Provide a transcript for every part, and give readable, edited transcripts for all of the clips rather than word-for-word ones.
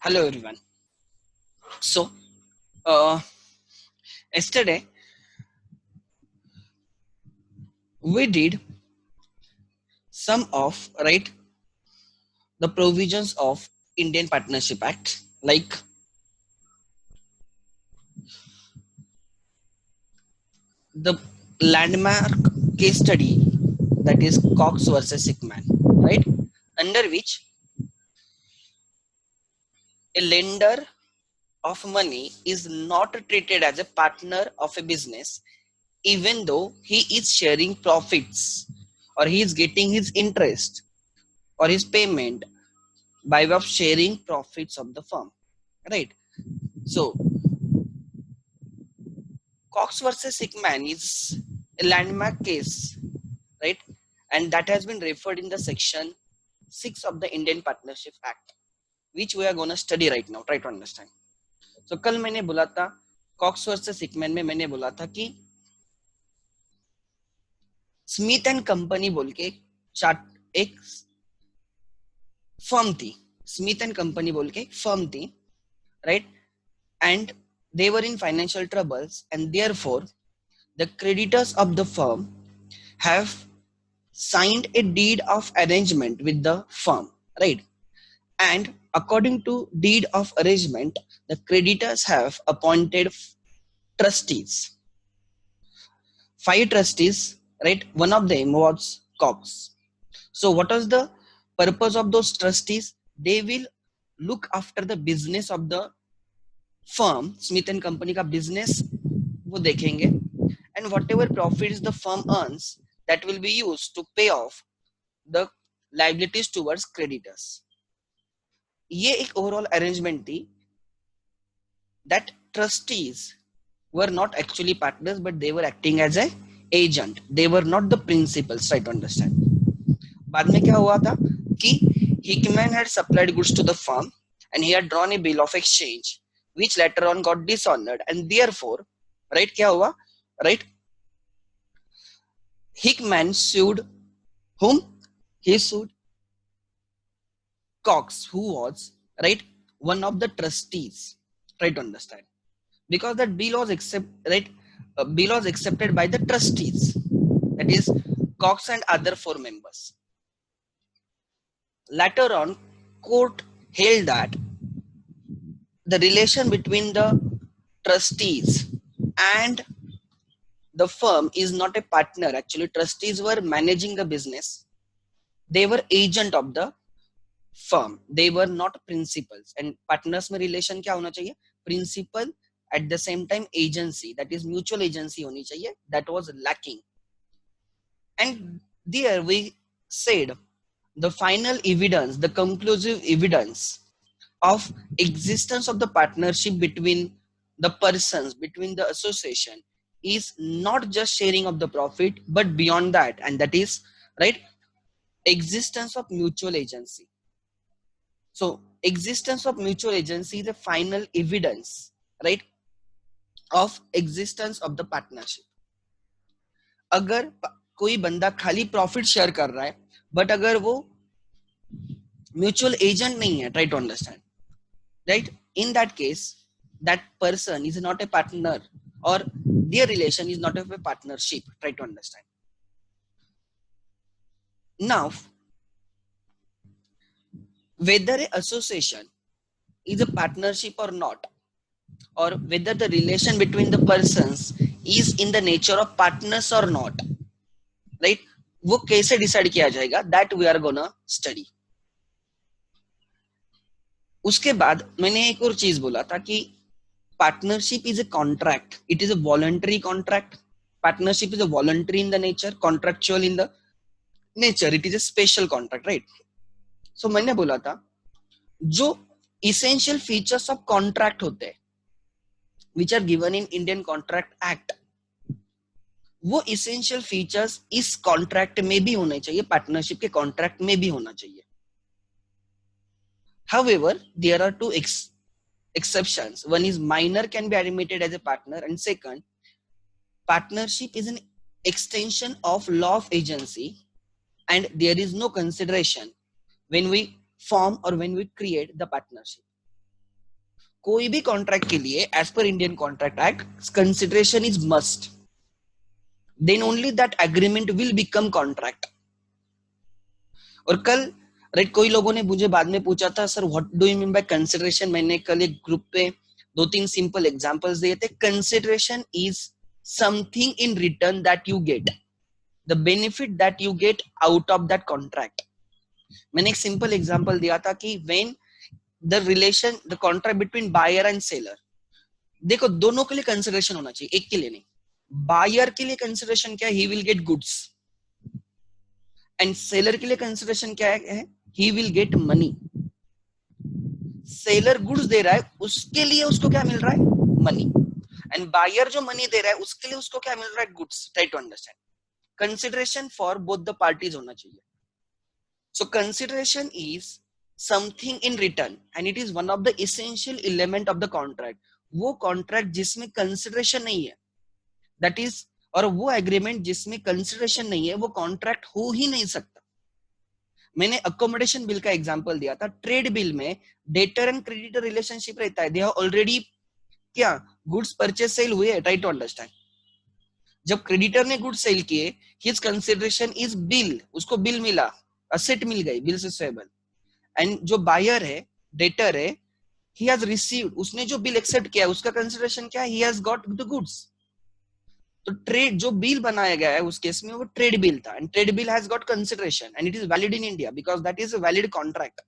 Hello everyone. So, uh, yesterday we did some of the provisions of Indian Partnership Act, like the landmark case study, that is Cox versus Hickman, right? Under which a lender of money is not treated as a partner of a business, even though he is sharing profits or he is getting his interest or his payment by way of sharing profits of the firm, right? So Cox versus Hickman is a landmark case, right? And that has been referred in the section 6 of the Indian Partnership Act, which we are going to study right now, try to understand. So कल मैंने बोला था COX versus Hickman में मैंने बोला था कि Smith and company बोल के एक फर्म थी, स्मिथ एंड कंपनी बोल के फर्म थी, right? And they were in financial troubles, and therefore the creditors of the firm have signed a deed of arrangement with the firm, right? And according to deed of arrangement, the creditors have appointed trustees, 5 trustees, right? One of them was Cox. So what was the purpose of those trustees? They will look after the business of the firm, Smith and Company का business वो देखेंगे, and whatever profits the firm earns, that will be used to pay off the liabilities towards creditors. ये एक overall arrangement थी. That trustees were not actually partners, but they were acting as a agent. They were not the principals, try to understand. बाद में क्या हुआ था कि Hickman had supplied goods to the firm and he had drawn a bill of exchange which later on got dishonored, and therefore, right, क्या हुआ, right, Hickman sued whom? He sued Cox, who was, right, one of the trustees. Try to understand, because that bill was bill was accepted by the trustees, that is Cox and other 4 members. Later on, court held that the relation between the trustees and the firm is not a partner. Actually, trustees were managing the business. They were agent of the firm. They were not principals. And partners में relation क्या होना चाहिए? Principal, at the same time agency, that is mutual agency होनी चाहिए. That was lacking. And there we said the final evidence, the conclusive evidence of existence of the partnership between the persons, between the association, is not just sharing of the profit, but beyond that, and that is, right, existence of mutual agency. So existence of mutual agency is the final evidence, right, of existence of the partnership. अगर कोई बंदा खाली profit share कर रहा है, but अगर वो mutual agent नहीं है, try to understand, right, in that case that person is not a partner, or their relation is not of a partnership. Try to understand. Now whether a association is a partnership or not, or whether the relation between the persons is in the nature of partners or not, right, वो कैसे decide किया जाएगा, that we are gonna study. उसके बाद मैंने एक और चीज बोला था कि partnership is a contract. It is a voluntary contract. Partnership is a voluntary in the nature, contractual in the nature. It is a special contract, right? So मैंने बोला था जो essential features of contract होते हैं, which are given in Indian Contract Act, वो essential features इस contract में भी होने चाहिए, partnership के contract में भी होना चाहिए. However, there are two exceptions. One is minor can be admitted as a partner, and second, partnership is an extension of law of agency, and there is no consideration when we form or when we create the partnership. कोई भी contract के लिए as per Indian contract act consideration is must, then only that agreement will become contract. और कल right कोई लोगों ने मुझे बाद में पूछा था, sir what do you mean bye consideration. मैंने कल एक ग्रुप पे 2-3 सिंपल एग्जांपल्स दिए थे। Consideration is something in return that you get, the benefit that you get out of that contract. मैंने एक सिंपल एग्जांपल दिया था कि when the relation the contract between buyer and seller, देखो दोनों के लिए कंसिडरेशन होना चाहिए, एक के लिए नहीं। बायर के लिए कंसिडरेशन क्या है, he will get goods, and seller के लिए कंसिडरेशन क्या है, he will get money. Seller goods दे रहा है, उसके लिए उसको क्या मिल रहा है, मनी, एंड बायर जो मनी दे रहा है उसके लिए उसको क्या मिल रहा है, goods. Try to understand, consideration for both the parties होना चाहिए। So consideration is something in return and it is one of the essential element of the contract. वो कॉन्ट्रैक्ट जिसमें कंसिडरेशन नहीं है, दैट इज, और वो एग्रीमेंट जिसमें consideration नहीं है, वो कॉन्ट्रैक्ट हो ही नहीं सकता। मैंने अकोमोडेशन बिल का एग्जांपल दिया था। ट्रेड बिल में डेटर एंड क्रेडिटर रिलेशनशिप रहता है, दे हैव ऑलरेडी क्या गुड्स परचेस सेल हुए है। ट्राई टू अंडरस्टैंड, जब क्रेडिटर ने गुड्स सेल किए, हिज कंसिडरेशन इज बिल, उसको बिल मिला, असेट मिल गई, बिल से सेबल। एंड जो बायर है, डेटर है, ही हैज रिसीव्ड, उसने जो बिल एक्सेप्ट किया है उसका कंसिडरेशन क्या है, he has got the goods. तो ट्रेड जो बिल बनाया गया है उस केस में वो ट्रेड बिल था, and trade bill has got consideration and it is valid in India because that is a valid contract.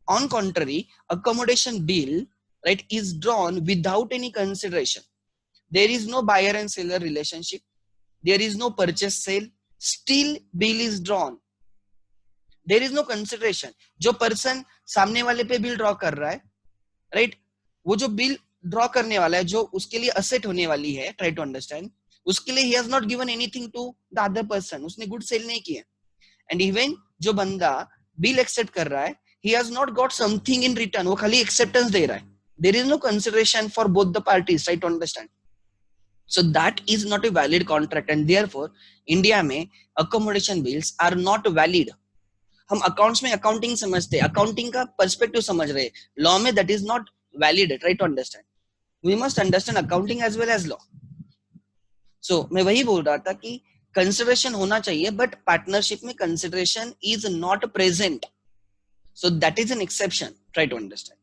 On contrary, accommodation bill right is drawn without any consideration. There is no buyer and seller relationship, there is no purchase sale, still bill is drawn, there is no consideration. जो person सामने वाले पे bill draw कर रहा है right, वो जो bill draw करने वाला है, जो उसके लिए असेट होने वाली है, ट्राई टू अंडरस्टैंड, उसके लिए he has not given anything to the other person, उसने गुड सेल नहीं किया। एंड इवन जो बंदा बिल एक्सेप्ट कर रहा है, he has not got something in return, वो खाली एक्सेप्टेंस दे रहा है, there is no consideration for both the parties, try to understand. So that is not a valid contract and therefore India में accommodation bills are not valid. हम accounts में accounting समझते हैं, accounting का पर्सपेक्टिव समझ रहे, लॉ में that is not valid, try to understand, we must understand accounting as well as law. So मैं वही बोल रहा था कि कंसिडरेशन होना चाहिए, बट पार्टनरशिप में consideration is not present, so that is an exception, try to understand.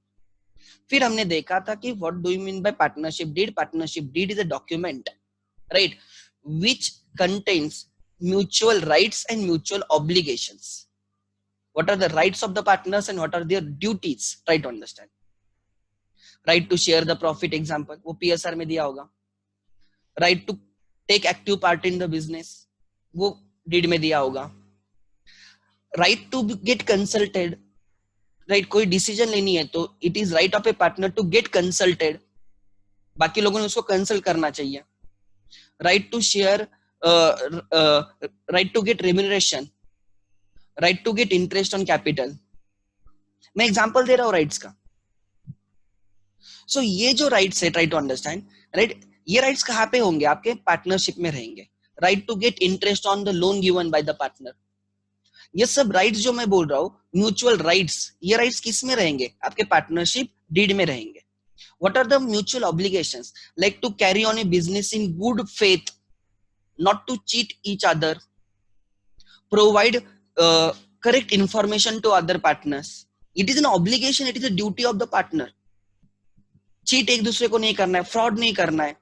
फिर हमने देखा था कि what do you mean by partnership deed. Partnership deed is a document right which contains mutual rights and mutual obligations. What are the rights of the partners and what are their duties? Try to understand. Right to share the profit example, वो PSR में दिया होगा। Right to take active part in the business, वो deed में दिया होगा। Right to get consulted, right कोई decision लेनी है तो it is right of a partner to get consulted, बाकी लोगों ने उसको कंसल्ट करना चाहिए। Right to share, right to get remuneration, right to get interest on capital. मैं एग्जांपल दे रहा हूं राइट्स का। सो ये जो राइट्स है, ट्राई टू अंडरस्टैंड राइट, ये राइट्स कहां पे होंगे, आपके पार्टनरशिप में रहेंगे। Right to get interest on the loan given by the partner, ये सब राइट्स जो मैं बोल रहा हूं, म्यूचुअल राइट्स, ये राइट्स किस में रहेंगे, आपके पार्टनरशिप डीड में रहेंगे। What are the mutual obligations, like to carry on a business in good faith, not to cheat each other, provide correct information to other partners. It is an obligation, it is a duty of the partner. Cheat एक दूसरे को नहीं करना है, fraud नहीं करना है,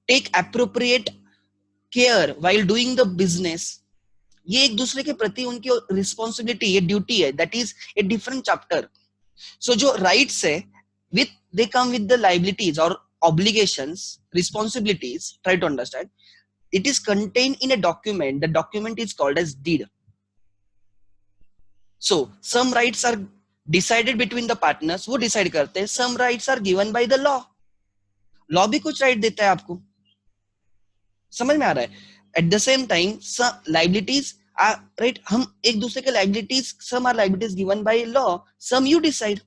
take appropriate care while doing the business, ये एक दूसरे के प्रति उनकी रिस्पॉन्सिबिलिटी, ये ड्यूटी है, that is a different chapter. So जो राइट्स है with they come with the liabilities और obligations, responsibilities, try to understand, it is contained in a document, the document is called as deed. So some rights are decided between the partners, वो decide करते हैं, some rights are given by the law, law भी कुछ right देता है आपको, समझ में आ रहा है। Eight the same time some liabilities are right, हम एक दूसरे के liabilities, some are liabilities given by law, some you decide,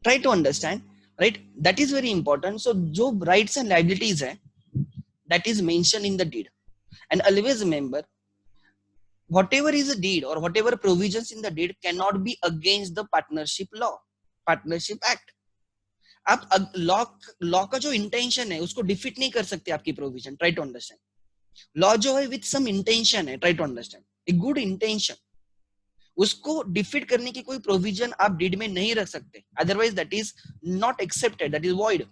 try to understand right, that is very important. So जो rights and liabilities है, that is mentioned in the deed, and always remember whatever is a deed or whatever provisions in the deed cannot be against the partnership law. Partnership act. आप law का जो intention है उसको defeat नहीं कर सकते आपकी provision, try to understand. Law जो है विथ सम इंटेंशन है, try to understand, a good intention, उसको डिफीट करने की कोई प्रोविजन आप डीड में नहीं रख सकते, otherwise that is not accepted, that is void.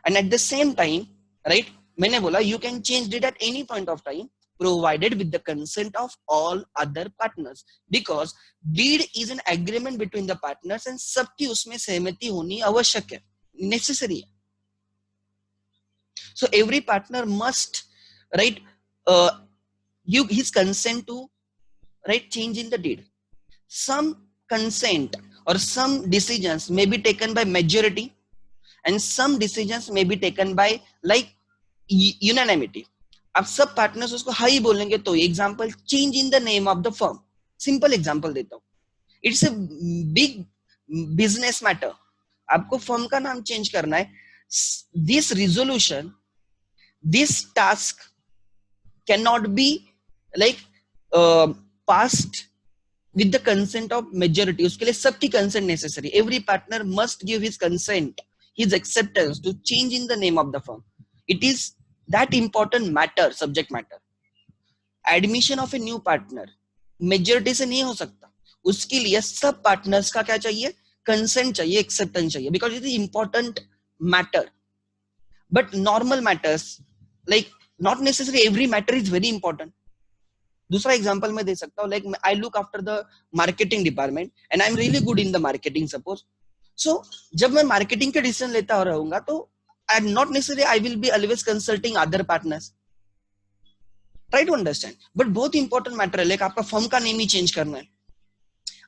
And at the same time, right, मैंने बोला you can change deed at any point of time provided with the consent of all other partners, because deed is an agreement between the partners and सबकी उसमें सहमति होनी आवश्यक है, necessary है। So every partner must, right, give his consent to, right, change in the deed. Some consent or some decisions may be taken by majority and some decisions may be taken by like unanimity. अब सब partners उसको high बोलेंगे तो example change in the name of the firm, simple example देता हूं, it's a big business matter, आपको firm का नाम चेंज करना है, this resolution, this task can not be like passed with the consent of majority, उसके लिए सबकी consent necessary, every partner must give his consent, his acceptance to change in the name of the firm. It is that important matter, subject matter. Admission of a new partner majority से नहीं हो सकता, उसके लिए सब partners का क्या चाहिए, consent चाहिए, acceptance चाहिए, because it is important matter. But normal matters, like not necessarily every matter is very important. दूसरा एग्जांपल मैं दे सकता हूँ, like I look after the marketing department and I am really good in the marketing suppose, so जब मैं marketing के decision लेता रहूंगा तो I am not necessary I will be always consulting other partners, try to understand. But बहुत important matter है, like आपका firm का नेम ही चेंज करना है,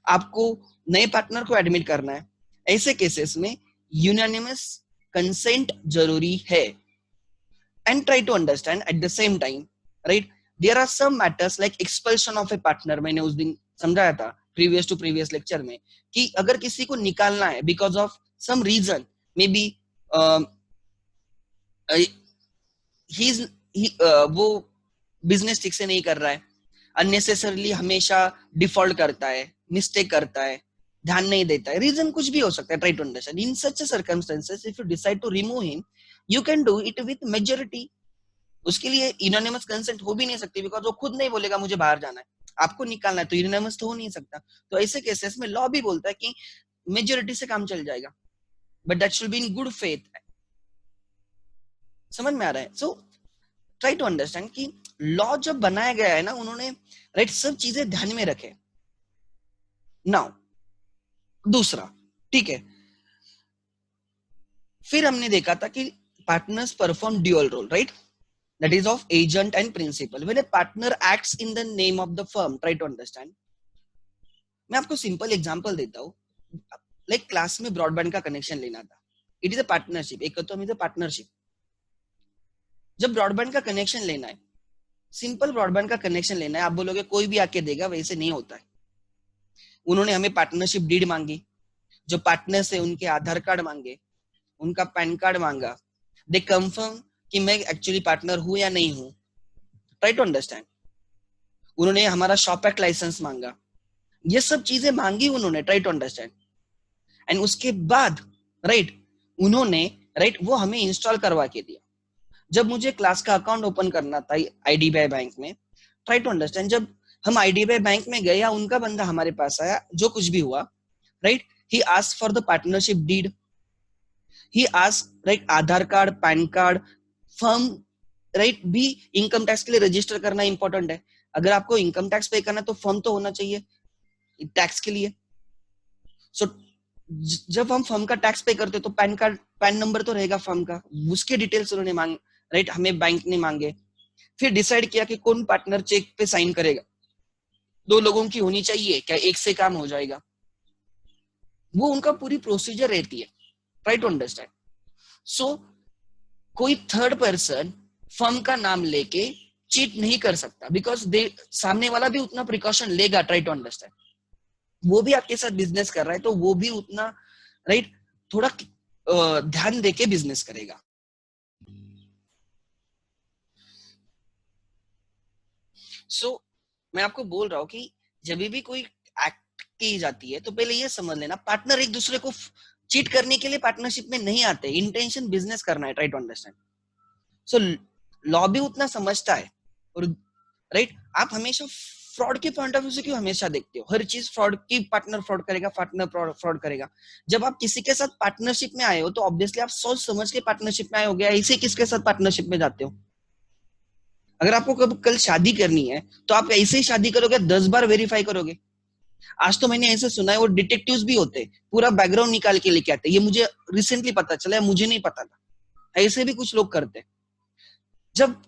आपको नए पार्टनर को एडमिट करना है, ऐसे केसेस में यूनानिमस कंसेंट जरूरी है। And try to understand at the same time, right, there are some matters like expulsion of a partner, मैंने उस दिन समझाया था previous to previous lecture में कि अगर किसी को निकालना है because of some reason, maybe वो बिजनेस ठीक से नहीं कर रहा है, unnecessarily हमेशा डिफॉल्ट करता है, मिस्टेक करता है, ध्यान नहीं देता है, रीजन कुछ भी हो सकता है, try to understand. In such circumstances if you decide to remove him you can do it with majority, उसके लिए यूनानिमस कंसेंट हो भी नहीं सकती, बिकॉज वो खुद नहीं बोलेगा मुझे बाहर जाना है, आपको निकालना है, तो यूनानिमस तो हो नहीं सकता। तो ऐसे केसेस में लॉ भी बोलता है कि मेजॉरिटी से काम चल जाएगा, but that should be in good faith. समझ में आ रहा है? सो ट्राई टू अंडरस्टैंड कि लॉ जब बनाया गया है ना, उन्होंने राइट सब चीजें ध्यान में रखे। नाउ दूसरा, ठीक है, फिर हमने देखा था कि partners perform dual role, right, that is of agent and principal. When a partner acts in the name of the firm, try to understand. मैं आपको सिंपल एग्जांपल देता हूँ, लाइक क्लास में ब्रॉडबैंड का कनेक्शन लेना था, इट इज अ पार्टनरशिप, एक तो इज अ पार्टनरशिप। जब ब्रॉडबैंड का कनेक्शन लेना है, सिंपल ब्रॉडबैंड का कनेक्शन लेना है, आप बोलोगे कोई भी आके देगा, वैसे नहीं होता है। उन्होंने हमें पार्टनरशिप डीड मांगी, जो पार्टनर से उनके आधार कार्ड मांगे, उनका पैन कार्ड मांगा, दे कंफर्म कि मैं एक्चुअली पार्टनर हूं या नहीं हूं, ट्राई टू अंडरस्टैंड। उन्होंने हमारा शॉप एक्ट लाइसेंस मांगा, ये सब चीजें मांगी उन्होंने, ट्राई टू अंडरस्टैंड। एंड उसके बाद राइट उन्होंने राइट वो हमें इंस्टॉल करवा के दिया। जब मुझे क्लास का अकाउंट ओपन करना था आईडीबीआई बैंक में, ट्राई टू अंडरस्टैंड, जब हम आईडीबीआई बैंक में गए या उनका बंदा हमारे पास आया, जो कुछ भी हुआ, right, he asked for the partnership deed, he asked right Aadhaar card, PAN card, firm, right, भी इनकम टैक्स के लिए रजिस्टर करना इंपॉर्टेंट है। अगर आपको इनकम टैक्स पे करना है तो फर्म तो होना चाहिए टैक्स के लिए। सो जब हम फर्म का टैक्स पे करते तो पैन कार्ड, पैन नंबर तो रहेगा फर्म का, उसके डिटेल्स उन्होंने मांग, राइट, हमें बैंक ने मांगे। फिर डिसाइड किया कि कौन पार्टनर चेक पे साइन करेगा, 2 लोगों की होनी चाहिए क्या, एक से काम हो जाएगा, वो उनका पूरी प्रोसीजर रहती है, ट्राई टू अंडरस्टैंड। सो कोई थर्ड पर्सन फर्म का नाम लेके चीट नहीं कर सकता, बिकॉज दे सामने वाला भी उतना प्रिकॉशन लेगा, ट्राई टू अंडरस्टैंड। वो भी आपके साथ बिजनेस कर रहा है तो वो भी उतना राइट थोड़ा ध्यान देके बिजनेस करेगा। सो मैं आपको बोल रहा हूं कि जब भी कोई की जाती है, तो पहले ये समझ लेना पार्टनर एक दूसरे को चीट करने के लिए पार्टनरशिप में नहीं आते, इंटेंशन बिजनेस करना है, try to understand. So law भी उतना समझता है, और राइट आप हमेशा फ्रॉड के पॉइंट ऑफ व्यू से क्यों हमेशा देखते हो हर चीज फ्रॉड की, पार्टनर फ्रॉड करेगा, पार्टनर फ्रॉड करेगा। जब आप किसी के साथ पार्टनरशिप में आए हो तो ऑब्वियसली आप सोच समझ के पार्टनरशिप में आए हो गया, ऐसे किसके साथ पार्टनरशिप में जाते हो? अगर आपको कब कल शादी करनी है तो आप ऐसे ही शादी करोगे, 10 बार वेरीफाई करोगे। आज तो मैंने ऐसे सुना है वो डिटेक्टिव्स भी होते, पूरा बैकग्राउंड निकाल के लेके आते, ये मुझे रिसेंटली पता चला, मुझे नहीं पता था, ऐसे भी कुछ लोग करते। जब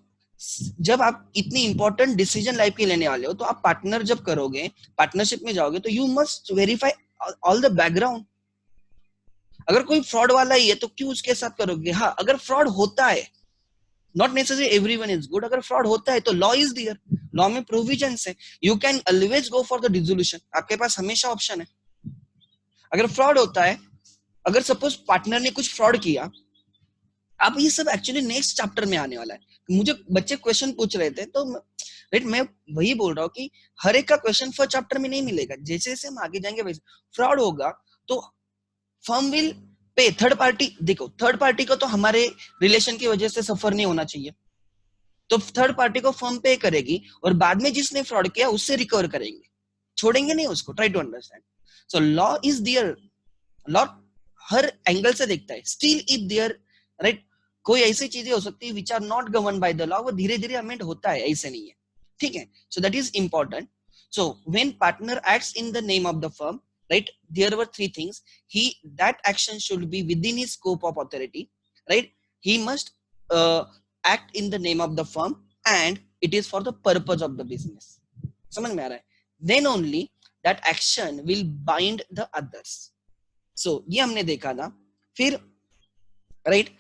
जब आप इतनी इंपॉर्टेंट डिसीजन लाइफ के लेने वाले हो तो आप पार्टनर जब करोगे, पार्टनरशिप में जाओगे, तो you must verify all the background. अगर कोई फ्रॉड वाला ही है तो क्यों उसके साथ करोगे? हाँ, अगर फ्रॉड होता है, not necessary everyone is good, अगर फ्रॉड होता है तो लॉ इज देयर, लॉ में प्रोविजन है, you can always go for the dissolution, आपके पास हमेशा ऑप्शन है। अगर फ्रॉड होता है, अगर सपोज पार्टनर ने कुछ फ्रॉड किया, अब ये सब एक्चुअली नेक्स्ट चैप्टर में आने वाला है। मुझे बच्चे क्वेश्चन पूछ रहे थे, तो राइट मैं वही बोल रहा हूँ कि हर एक का क्वेश्चन फर्स्ट चैप्टर में नहीं मिलेगा, जैसे जैसे हम आगे जाएंगे वैसे। फ्रॉड होगा तो firm will pay, third party, देखो थर्ड पार्टी को तो हमारे रिलेशन की वजह से सफर नहीं होना चाहिए, तो थर्ड पार्टी को फर्म पे करेगी और बाद में जिसने फ्रॉड किया उससे रिकवर करेंगे, छोड़ेंगे नहीं उसको। Try to understand. So law is there, law हर एंगल से देखता है, स्टिल इफ देयर, राइट कोई ऐसी चीजें हो सकती है which are not govern by the law, वो धीरे धीरे अमेंड होता है, ऐसे नहीं है, ठीक है। सो that is important. So when partner acts in the name of the firm, right, there were three things. That action should be within his scope of authority, right? He must act in the name of the firm and it is for the purpose of the business. समझ में आ रहा है? Then only that action will bind the others. So ये हमने देखा था। फिर right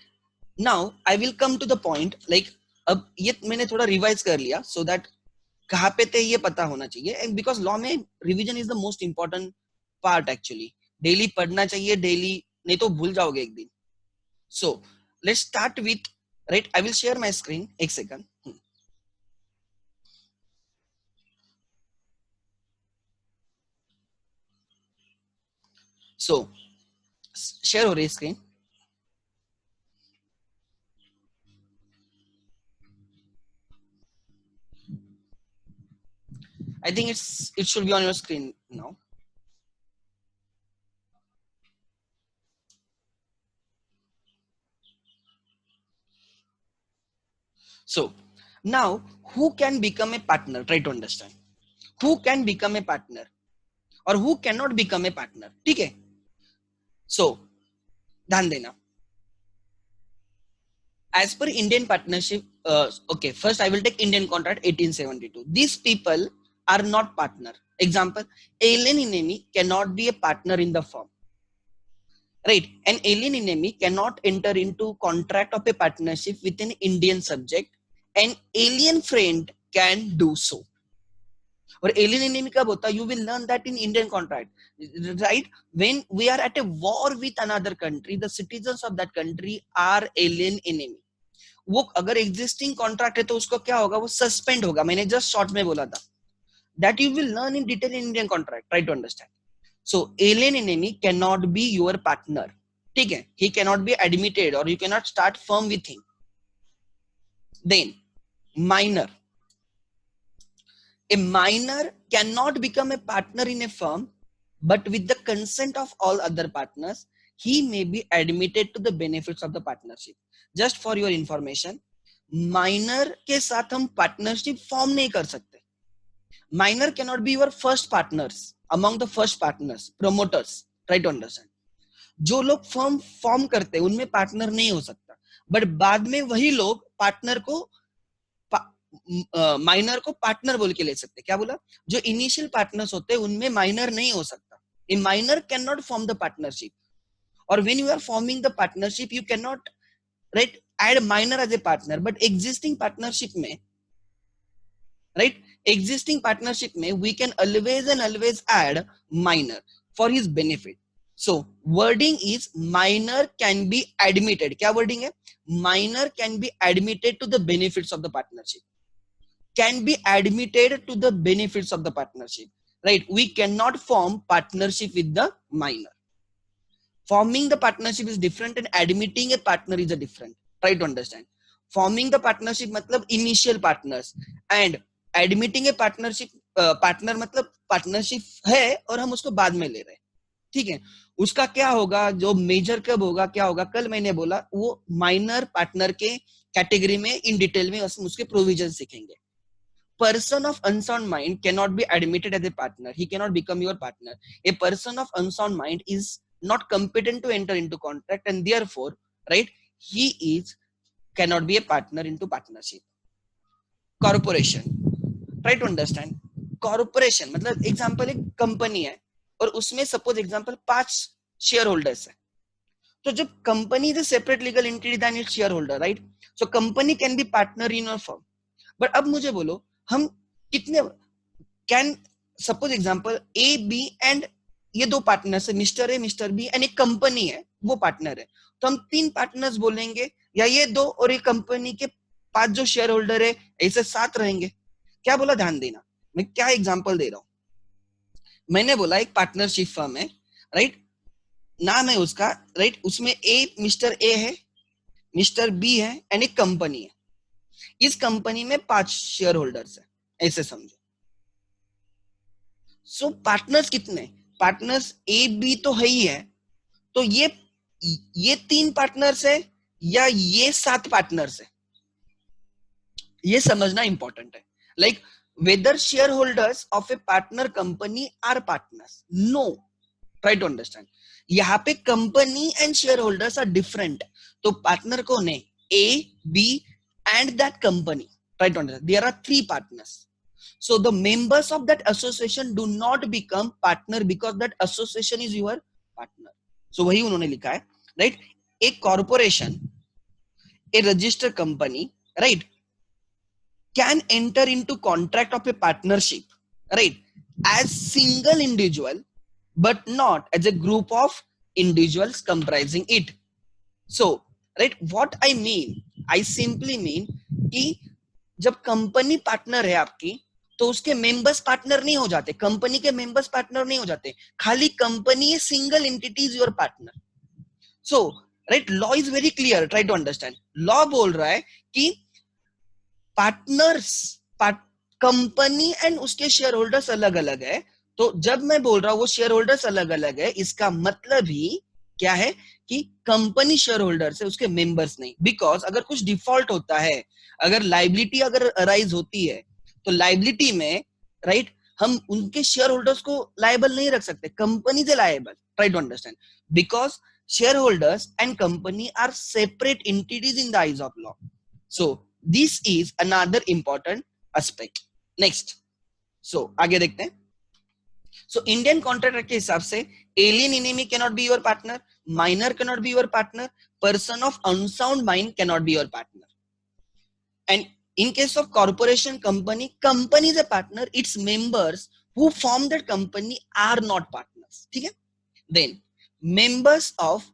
now I will come to the point, like अब ये मैंने थोड़ा रिवाइज कर लिया so that कहाँ पे थे ये पता होना चाहिए, and because law में revision is the most important part actually, daily पढ़ना चाहिए, डेली नहीं तो भूल जाओगे एक दिन। So let's start with, right I will share my screen, एक सेकंड। सो शेयर हो रही है screen? I think it should be on your screen now. So now who can become a partner? Try to understand who can become a partner or who cannot become a partner, ठीक है। So ध्यान देना, as per Indian partnership, okay, first I will take Indian contract 1872. These people are not partner. Example, alien enemy cannot be a partner in the firm, right? An alien enemy cannot enter into contract of a partnership with an Indian subject. An alien friend can do so. और alien enemy कब होता है? You will learn that in Indian contract, right? When we are at a war with another country, the citizens of that country are alien enemy. वो अगर existing contract है तो उसको क्या होगा? वो सस्पेंड होगा। मैंने जस्ट शॉर्ट में बोला था, that you will learn in detail in Indian contract, try to understand. So alien enemy can not be your partner, ठीक है, he can not be admitted और you can not start firm with him. Then minor, a minor cannot become a partner in a firm, but with the consent of all other partners he may be admitted to the benefits of the partnership. Just for your information, minor के साथ हम partnership form नहीं कर सकते। Minor cannot be your first partners among the first partners, promoters. Try to understand. जो लोग firm form करते हैं उनमें पार्टनर नहीं हो सकता, बट बाद में वही लोग पार्टनर को माइनर को पार्टनर बोल के ले सकते। क्या बोला? जो इनिशियल पार्टनर्स होते हैं उनमें माइनर नहीं हो सकता। A minor can not form the partnership, और when you are forming the partnership you can not right add minor as a partner, but existing partnership में, राइट existing partnership में we can always and always add minor for his benefit. So wording is minor can be admitted. क्या wording है? Minor can be admitted to the benefits of the partnership. Can be admitted to the benefits of the partnership, right? We cannot form partnership with the minor. Forming the partnership is different and admitting a partner is a different. Try to understand. Forming the partnership मतलब initial partners and admitting a partnership partner मतलब partnership है और हम उसको बाद में ले रहे हैं, ठीक है? उसका क्या होगा, जो मेजर कब होगा, क्या होगा, कल मैंने बोला वो माइनर पार्टनर के कैटेगरी में इन डिटेल में उसके प्रोविजन सीखेंगे. Person of unsound mind cannot be admitted as a partner. He cannot become your partner. A person of unsound mind is not competent to enter into contract and therefore, right, he cannot be a partner into partnership. Corporation. Try to understand. Corporation मतलब example एक company है और उसमें suppose example 5 share holders है. तो जब company is a separate legal entity then its share holder, right? So company can be partner in your firm. But अब मुझे बोलो हम कितने can suppose example A B and ये दो पार्टनर्स है, mister A mister B and एक company है वो पार्टनर है, तो हम 3 पार्टनर्स बोलेंगे या ये 2 और एक कंपनी के 5 जो शेयर होल्डर है ऐसे 7 रहेंगे? क्या बोला, ध्यान देना मैं क्या एग्जांपल दे रहा हूं. मैंने बोला एक पार्टनरशिप फर्म है, राइट? नाम है उसका, राइट? उसमें ए मिस्टर ए है, मिस्टर बी है एंड एक कंपनी है. इस कंपनी में 5 शेयर होल्डर्स है, ऐसे समझो. सो पार्टनर्स कितने? पार्टनर्स ए बी तो है ही है, तो ये 3 पार्टनर्स है या ये 7 पार्टनर्स है, ये समझना इंपॉर्टेंट है. Like whether share holders of a partner company are partners? No. Try to understand. यहाँ पे company and share holders are different. तो पार्टनर कौन है? A B and that company. Try to understand. There are 3 partners. So the members of that association do not become partner because that association is your partner. So वही उन्होंने लिखा है, right? A corporation, a registered company, right, can enter into contract of a partnership, right, as single individual, but not as a group of individuals comprising it. So, right, what I mean, I simply mean कि जब company partner है आपकी तो उसके members partner नहीं हो जाते, company के मेंबर्स पार्टनर नहीं हो जाते, खाली कंपनी है, single entity is your partner. So right, law is very clear. Try to understand. Law बोल रहा है कि पार्टनर्स, कंपनी एंड उसके शेयर होल्डर्स अलग अलग है. तो जब मैं बोल रहा हूं वो शेयर होल्डर्स अलग अलग है, इसका मतलब ही क्या है कि कंपनी शेयर होल्डर से उसके मेंबर्स नहीं. बिकॉज अगर कुछ डिफॉल्ट होता है, अगर लाइबिलिटी अगर अराइज होती है तो लाइबिलिटी में, राइट, हम उनके शेयर होल्डर्स को लायबल नहीं रख सकते, कंपनी से liable. Try to understand. Because share holders and company are separate entities in the eyes of law. So this is another important aspect. Next, so आगे देखते हैं. So Indian contract के हिसाब से alien enemy cannot be your partner, minor cannot be your partner, person of unsound mind cannot be your partner. And in case of corporation, company is a partner, its members who form that company are not partners. ठीक है? Then members of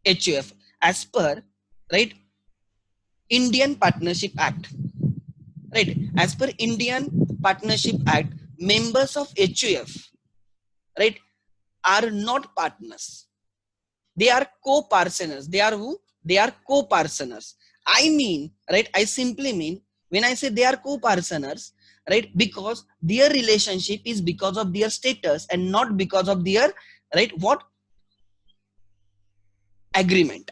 HUF as per, right, Indian Partnership Act, right, as per Indian Partnership Act, members of HUF, right, are not partners. They are co-parceners. They are who? They are co-parceners. I mean, right, I simply mean when I say they are co-parceners, right, because their relationship is because of their status and not because of their, right, what? Agreement.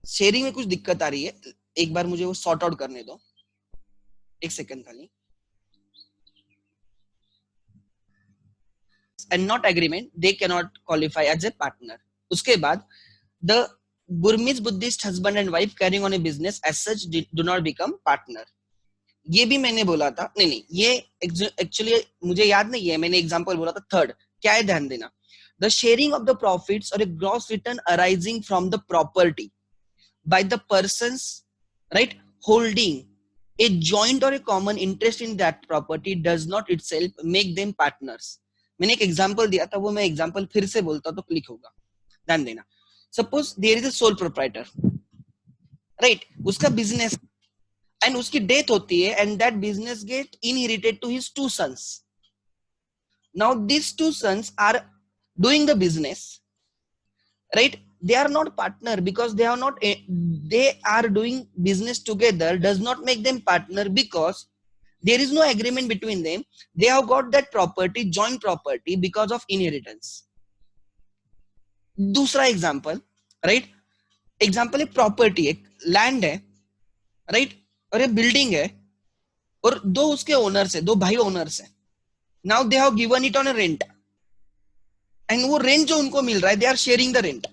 Sharing में कुछ दिक्कत आ रही है, एक बार मुझे वो sort out करने दो, एक सेकंड खाली. And not agreement, they cannot qualify as a partner. उसके बाद the Burmese Buddhist husband and wife carrying on a business as such do not become partner. ये भी मैंने बोला था, नहीं ये एक्चुअली मुझे याद नहीं है, मैंने एग्जांपल बोला था. थर्ड क्या है, ध्यान देना. The sharing of the profits or a gross return arising from the property by the persons, right, holding a joint or a common interest in that property does not itself make them partners. मैंने एक example दिया था, वो मैं example फिर से बोलता तो क्लिक होगा. ध्यान देना. Suppose there is a sole proprietor, right, उसका बिजनेस एंड उसकी डेथ होती है and that business get inherited to his 2 sons. Now these two sons are doing the business, right? They are not partner because they are not they are doing business together does not make them partner because there is no agreement between them. They have got that property, joint property, because of inheritance. दूसरा example, right? Example एक property, एक land है, right? और ये building है और दो उसके ओनर्स है, दो भाई ओनर्स है. Now they have given it on a rent and वो रेंट जो उनको मिल रहा है, they are sharing the rent,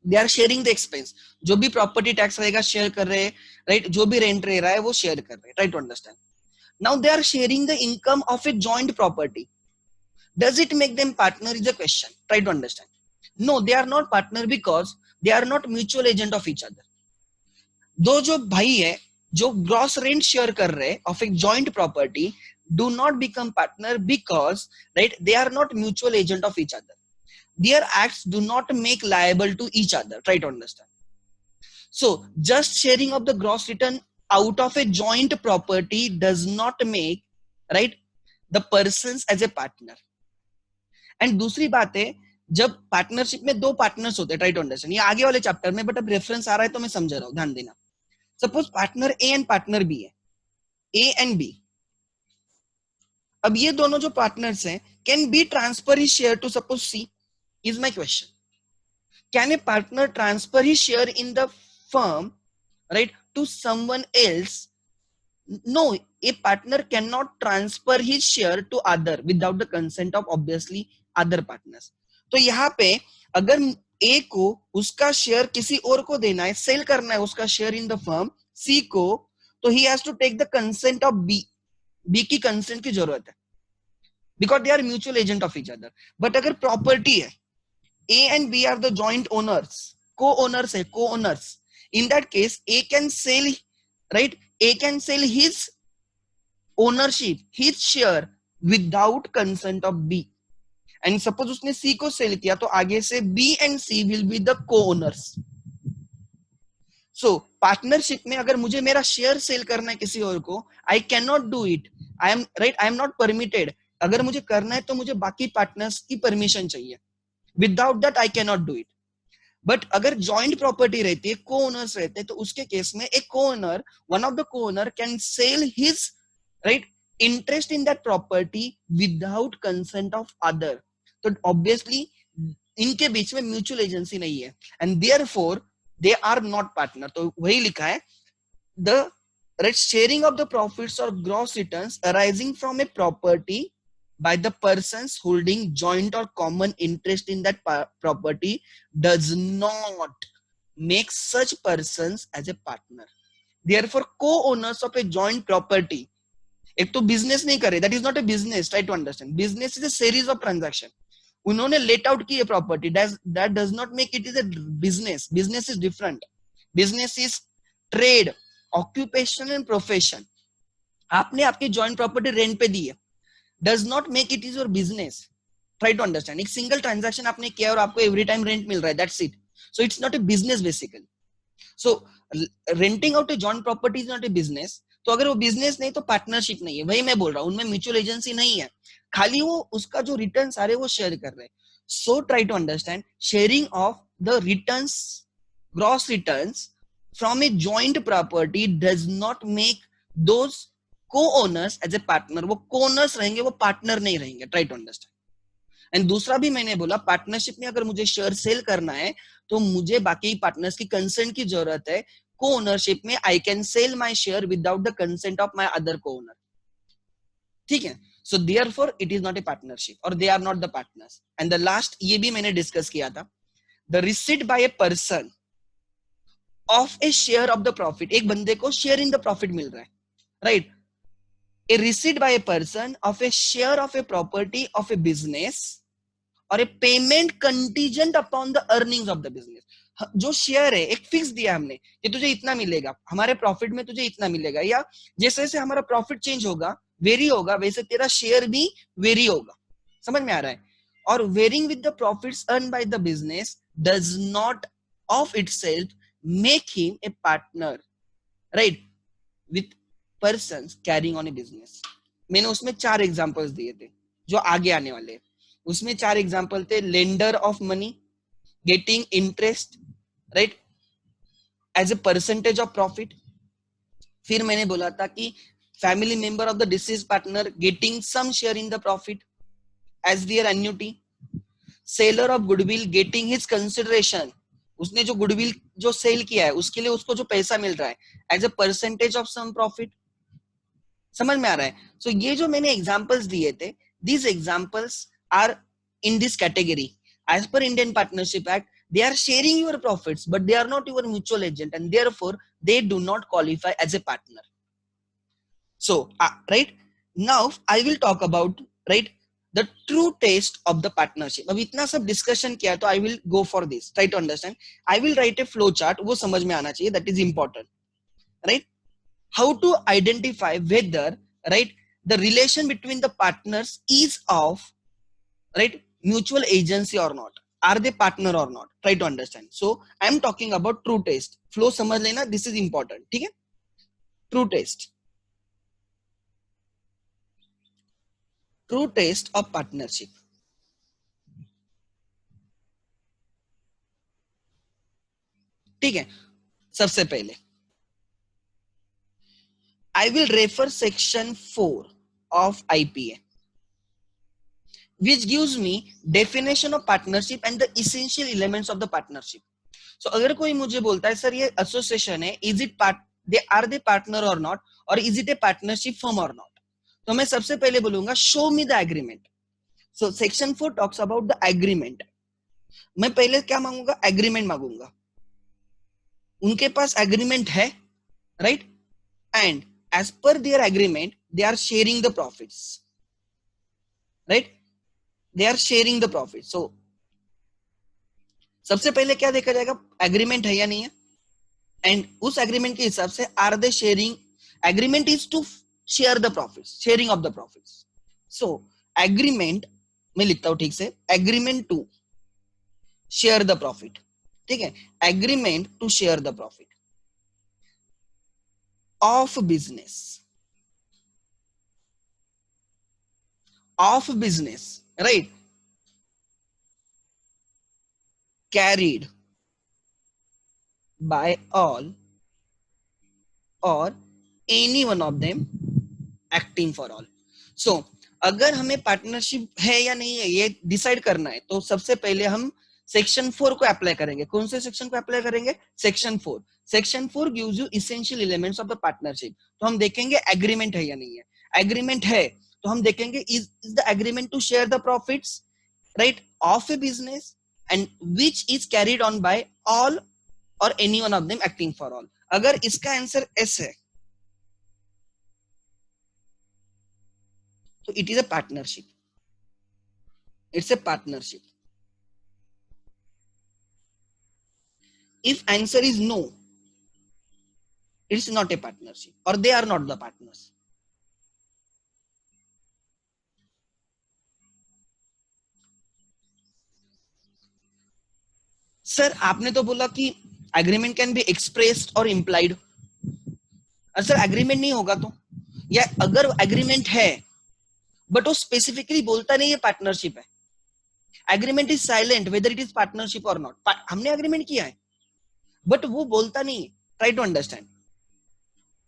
they are sharing the expense. जो भी प्रॉपर्टी टैक्स रहेगा शेयर कर रहे हैं, राइट? जो भी रेंट रह रहा है वो शेयर कर रहे हैं, try to understand. Now they are sharing the income of a joint property. Does it make them partner is the question. Try to understand. No, they are not partner because they are not mutual agent of each other. दो जो भाई है जो gross rent share कर रहे हैं of a joint property do not become partner because, right, they are not mutual agent of each other. Their acts do not make liable to each other. Try to understand. So just sharing of the gross return out of a joint property does not make, right, the persons as a partner. And दूसरी बात है, जब partnership में दो partners होते हैं, try to understand, ये आगे वाले चैप्टर में, बट अब रेफरेंस आ रहा है तो मैं समझा रहा हूं, ध्यान देना. Suppose partner A and partner B है, ए एंड बी. अब ये दोनों जो पार्टनर्स हैं, can be transfer his share to suppose C, is my question. Can a partner transfer his share in the firm, right, to someone else? No, a partner cannot transfer his share to other without the consent of obviously other partners. तो यहाँ पे अगर A को उसका share किसी और को देना है, सेल करना है उसका share in the firm C को, तो he has to take the consent of B. B की कंसेंट की जरूरत है because they are mutual agent of each other. But अगर प्रॉपर्टी है, A and B are the joint owners, co-owners है, co-owners. In that case, A can sell, right? A can sell his ownership, his share without consent of B. And suppose उसने C को cell किया तो आगे से B and C will be the co-owners. So partnership में अगर मुझे मेरा शेयर सेल करना है किसी और को, I cannot do it. I am not permitted. अगर मुझे करना है तो मुझे बाकी पार्टनर्स की परमिशन चाहिए. Without that I cannot do it. But अगर जॉइंट प्रॉपर्टी रहती है, को ओनर्स रहते हैं, तो उसके केस में एक co-owner, one of the co-owner can sell his, right, interest in that property without consent of other. तो ऑब्वियसली इनके बीच में म्यूचुअल एजेंसी नहीं है and therefore they are not partner. तो वही लिखा है, the right sharing of the profits और gross returns arising from a property by the persons holding joint or common interest in that property does not make such persons as a partner. Therefore, co-owners of a joint property, एक तो business नहीं करे, that is not a business. Try to understand. Business is a series of transaction. उन्होंने let out की ये property, that does not make it is a business. Business is different. Business is trade, occupation and profession. आपने आपकी joint property rent पे दी है, does not make it is your business. Try to understand. एक single transaction आपने किया और आपको every time rent मिल रहा है, that's it. So it's not a business basically. So renting out a joint property is not a business. तो अगर वो बिजनेस नहीं तो पार्टनरशिप नहीं है. वही मैं बोल रहा हूँ, उनमें म्यूचुअल एजेंसी नहीं है, खाली वो उसका जो रिटर्न आ रहे वो शेयर कर रहे हैं. So try to understand, sharing of the returns, gross returns from a joint property does not make those co-owners as a partner. वो co-owners रहेंगे, वो पार्टनर नहीं रहेंगे. Try to understand. एंड दूसरा भी मैंने बोला, पार्टनरशिप में अगर मुझे शेयर सेल करना है तो मुझे बाकी पार्टनर्स की कंसेंट की जरूरत है. को-ओनरशिप में I can sell my share without the consent of my other co-owner. ठीक है. So therefore it is not a partnership और they are not the partners. And the last, ये भी मैंने डिस्कस किया था, the receipt by a person of a share of the profit. एक बंदे को शेयर इन द प्रॉफिट मिल रहा है, right? A receipt by a person of a share of a property of a business or a payment contingent upon the earnings of the business. जो share है एक fix दिया हमने कि तुझे इतना मिलेगा, हमारे प्रॉफिट में तुझे इतना मिलेगा, या जैसे जैसे हमारा प्रॉफिट चेंज होगा, वेरी होगा, वैसे तेरा शेयर भी वेरी होगा. समझ में आ रहा है? Or varying with the profits earned by the business does not of itself make him a partner, right, with persons carrying on a business. मैंने उसमें 4 एग्जांपल्स दिए थे. जो आगे आने वाले हैं। उसमें 4 एग्जांपल थे, lender of money, getting interest, right, as a percentage of profit. फिर मैंने बोला था कि family member of the deceased partner getting some share in the profit as their annuity, seller of goodwill getting his consideration, उसने जो goodwill जो cell किया है उसके लिए उसको जो पैसा मिल रहा है as a percentage of some profit. समझ में आ रहा है? सो ये जो मैंने एग्जांपल्स दिए थे, these examples are in this category. As per Indian Partnership Act, they are sharing your profits, but they are not your mutual agent, and therefore they do not qualify as a partner. So, right now I will talk about, right, the true taste of the partnership. अब इतना सब discussion किया तो I will go for this. Try to understand. I will write a flow chart. वो समझ में आना चाहिए. That is important, right? How to identify whether, right, the relation between the partners is of, right, mutual agency or not. Are they partner or not? Try to understand. So I am talking about true taste. Flow समझ लेना, this is important. ठीक है? True taste. True taste of partnership. ठीक है? सबसे पहले I will refer section 4 of IPA, which gives me definition of partnership and the essential elements of the partnership. So अगर कोई मुझे बोलता है सर ये एसोसिएशन है, is it part, they are the partner or not, or is it a partnership firm or not, तो मैं सबसे पहले बोलूंगा show me the agreement. So section 4 talks about the agreement. मैं पहले क्या मांगूंगा? एग्रीमेंट मांगूंगा. उनके पास एग्रीमेंट है, right, and as per their agreement they are sharing the profits, right, they are sharing the profit. So सबसे पहले क्या देखा जाएगा? एग्रीमेंट है या नहीं है, एंड उस एग्रीमेंट के हिसाब से are they sharing. Agreement is to share the profits, sharing of the profits. So agreement मैं लिखता हूं ठीक से, agreement to share the profit. ठीक है? Agreement to share the profit of business, of business, right, carried by all or any one of them acting for all. So अगर हमें partnership है या नहीं है ये डिसाइड करना है तो सबसे पहले हम सेक्शन 4 को अप्लाई करेंगे. कौन से सेक्शन को अप्लाई करेंगे? Section 4. Section 4 gives you essential elements of the partnership. तो हम देखेंगे एग्रीमेंट है या नहीं है. एग्रीमेंट है तो हम देखेंगे is the agreement to share the profits, right, of a business and which is carried on by all or any one of them acting for all. अगर इसका आंसर एस है तो it is a partnership. It's a partnership. If answer is no, it's not a partnership or they are not the partners. Sir आपने तो बोला कि agreement can be expressed और implied. Sir agreement नहीं होगा तो, या अगर एग्रीमेंट है बट वो स्पेसिफिकली बोलता नहीं है पार्टनरशिप है, agreement is silent whether it is partnership or not. हमने एग्रीमेंट किया है बट वो बोलता नहीं है. Try to understand.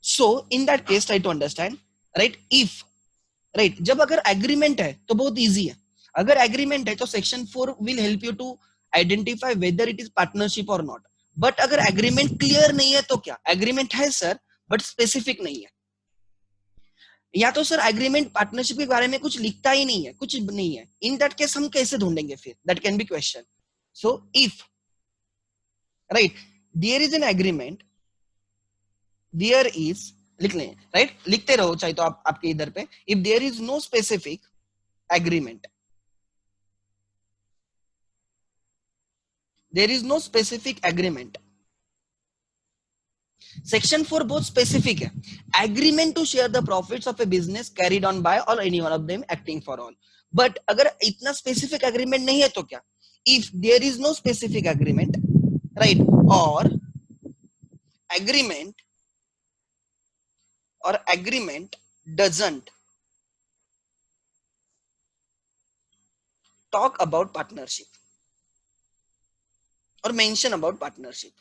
So in that case try to understand, right, if, right, जब अगर एग्रीमेंट है तो बहुत इजी है. अगर एग्रीमेंट है तो section 4 will help you to identify whether it is partnership or not. But अगर एग्रीमेंट क्लियर नहीं है तो क्या? एग्रीमेंट है सर बट स्पेसिफिक नहीं है, या तो सर एग्रीमेंट पार्टनरशिप के बारे में कुछ लिखता ही नहीं है, कुछ नहीं है. इन दैट केस हम कैसे ढूंढेंगे फिर? That can be question. So if, right, there is an agreement, there is, लिख लें, राइट, लिखते रहो चाहे तो आप आपके इधर पे. If there is no specific agreement, there is no specific agreement. Section 4 बहुत स्पेसिफिक है. Agreement to share the profits of a business carried on by all any one of them acting for all. But अगर इतना specific agreement नहीं है तो क्या? If there is no specific agreement, right, or agreement doesn't talk about partnership or mention about partnership.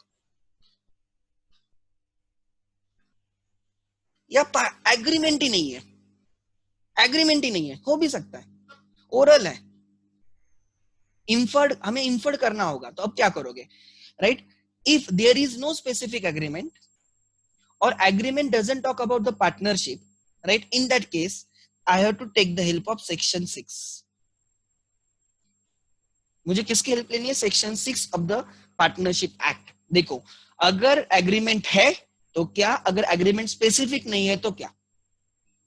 या agreement ही नहीं है, एग्रीमेंट ही नहीं है, हो भी सकता है, ओरल है, इंफर्ड, हमें इंफर्ड करना होगा, तो अब क्या करोगे, right? If there is no specific agreement or agreement doesn't talk about the partnership, right? In that case, I have to take the help of section 6. मुझे किसकी हेल्प लेनी है? Section 6 of the partnership act. देखो, अगर agreement है तो क्या, अगर एग्रीमेंट स्पेसिफिक नहीं है तो क्या.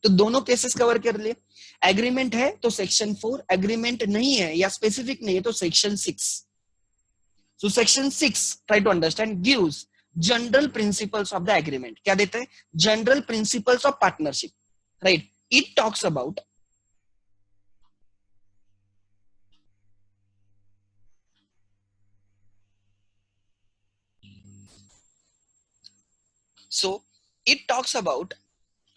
तो दोनों केसेस कवर कर लिए. एग्रीमेंट है तो सेक्शन 4, एग्रीमेंट नहीं है या स्पेसिफिक नहीं है तो section 6. So section 6, try to understand, gives general principles of the agreement. क्या देता है? General principles of partnership, right? It talks about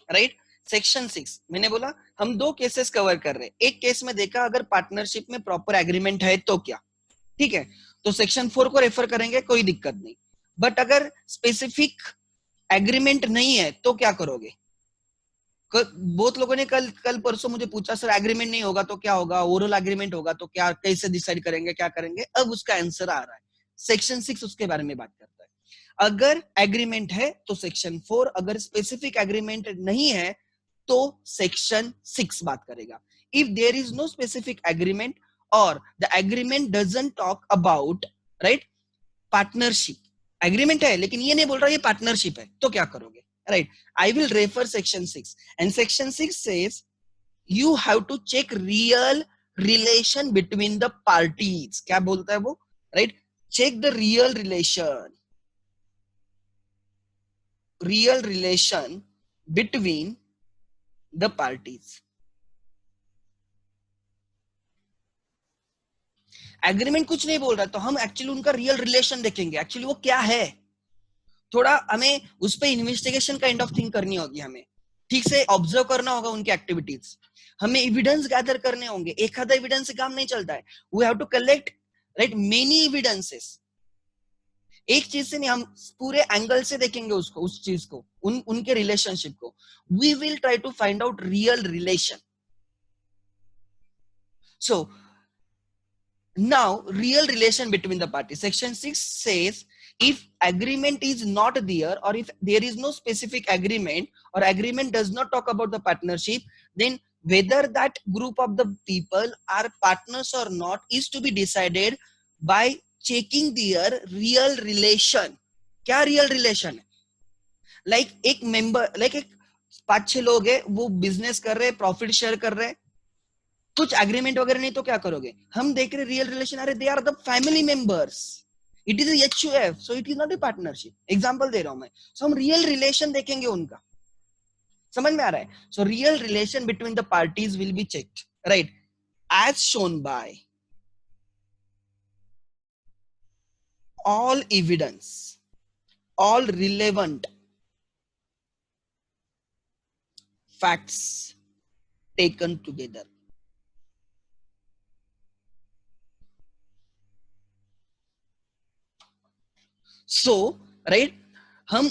right? Section 6 मैंने बोला हम दो केसेस कवर कर रहे हैं. एक केस में देखा अगर पार्टनरशिप में प्रॉपर एग्रीमेंट है तो क्या, ठीक है, तो सेक्शन 4 को रेफर करेंगे, कोई दिक्कत नहीं. बट अगर स्पेसिफिक एग्रीमेंट नहीं है तो क्या करोगे? बहुत लोगों ने कल परसों मुझे पूछा, सर एग्रीमेंट नहीं होगा तो क्या होगा, ओरल एग्रीमेंट होगा तो क्या, कैसे डिसाइड करेंगे, क्या करेंगे? अब उसका आंसर आ रहा है. सेक्शन 6 उसके बारे में बात करता है. अगर एग्रीमेंट है तो सेक्शन 4, अगर स्पेसिफिक एग्रीमेंट नहीं है तो सेक्शन 6 बात करेगा. If there is no specific agreement or the agreement doesn't talk about, right, partnership. Agreement है लेकिन ये नहीं बोल रहा ये पार्टनरशिप है, तो क्या करोगे? Right, I will refer section 6 and section 6 says you have to check real relation between the parties. क्या बोलता है वो? Right, check the real relation between the parties. Agreement कुछ नहीं बोल रहा तो हम एक्चुअली उनका रियल रिलेशन देखेंगे, एक्चुअली वो क्या है. थोड़ा हमें उस पर इन्वेस्टिगेशन काइंड ऑफ थिंग करनी होगी, हमें ठीक से ऑब्जर्व करना होगा उनकी एक्टिविटीज, हमें एविडेंस गैदर करने होंगे. एक आधा एविडेंस से काम नहीं चलता है. We have to collect, right, many evidences. एक चीज से नहीं, हम पूरे एंगल से देखेंगे उसको, उस चीज को, उनके रिलेशनशिप को. We will try to find out real relation. So now real relation between the parties. Section 6 says if agreement is not there or if there is no specific agreement or agreement does not talk about the partnership, then whether that group of the people are partners or not is to be decided by checking their real relation. क्या real relation है? Like एक member, like एक 5-6 लोग हैं, वो business कर रहे हैं, प्रॉफिट शेयर कर रहे हैं, कुछ एग्रीमेंट वगैरह नहीं तो क्या करोगे? हम देख रहे रियल रिलेशन, अरे they are the family members, it is HUF, so it is not a partnership. Example दे रहा हूं मैं. सो हम रियल रिलेशन देखेंगे उनका. समझ में आ रहा है? So real relation between the parties will be checked, right, as shown by all evidence, all relevant facts taken together. So right, हम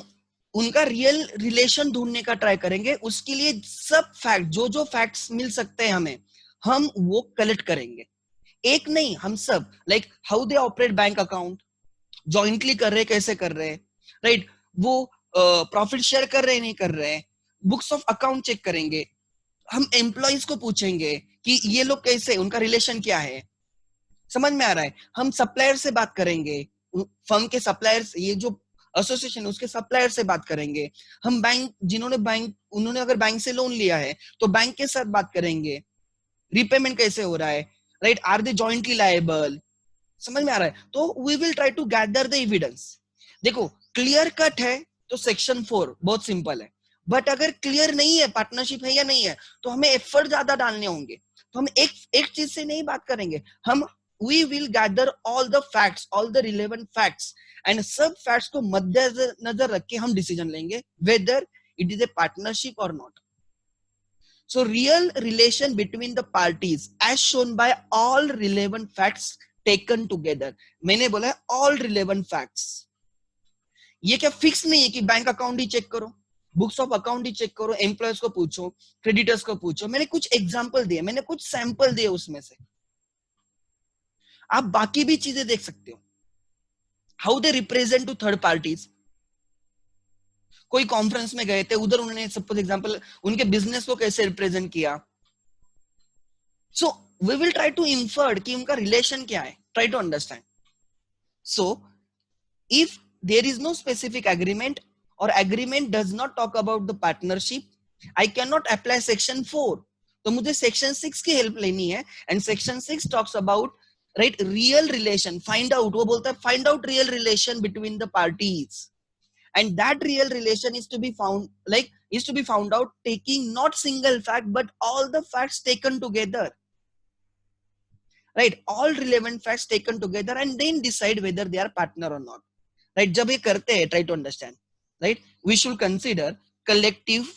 उनका रियल रिलेशन ढूंढने का ट्राई करेंगे. उसके लिए सब फैक्ट, जो फैक्ट्स मिल सकते हैं हमें, हम वो कलेक्ट करेंगे. एक नहीं, हम सब, like how they operate bank account, jointly कर रहे, कैसे कर रहे, राइट, वो प्रॉफिट शेयर कर रहे नहीं कर रहे, बुक्स ऑफ अकाउंट चेक करेंगे. हम एम्प्लॉइज को पूछेंगे कि ये लोग कैसे, उनका रिलेशन क्या है. समझ में आ रहा है? हम सप्लायर से बात करेंगे, फर्म के सप्लायर्स, ये जो एसोसिएशन उसके सप्लायर से बात करेंगे. हम बैंक, उन्होंने अगर बैंक से लोन लिया है तो बैंक के साथ बात करेंगे, रीपेमेंट कैसे हो रहा है, right, are they jointly liable. समझ में आ रहा है? तो we will try to gather the evidence. देखो, क्लियर कट है तो सेक्शन 4 बहुत सिंपल है. बट अगर क्लियर नहीं है, पार्टनरशिप है या नहीं है, तो हमें एफर्ट ज्यादा डालने होंगे. तो हम एक चीज से नहीं बात करेंगे, हम we will gather all the facts, all the relevant facts, and सब facts को मद्देनजर रख के हम डिसीजन लेंगे whether it is a partnership or not. So real relation between the parties as shown by all relevant facts taken together. मैंने बोला है all relevant facts. ये क्या फिक्स नहीं है कि बैंक अकाउंट ही चेक करो, बुक्स ऑफ अकाउंट ही चेक करो, एम्प्लॉयज को पूछो, क्रेडिटर्स को पूछो. मैंने कुछ एग्जांपल दिए, मैंने कुछ सैंपल दिए, उसमें से आप बाकी भी चीजें देख सकते हो. How they represent to third parties. कोई कॉन्फ्रेंस में गए थे, उधर उन्होंने सपोज एग्जांपल उनके बिजनेस को कैसे रिप्रेजेंट किया. So we will try to infer कि उनका रिलेशन क्या है. Try to understand. So if there is no specific agreement or agreement does not talk about the partnership, I cannot apply section 4. तो मुझे section 6 की help लेनी है, and section 6 talks about right real relation. Find out, वो बोलता है find out real relation between the parties, and that real relation is to be found out taking not single fact but all the facts taken together, right, all relevant facts taken together, and then decide whether they are partner or not. Right, जब ये करते हैं, try to understand, right, we should consider collective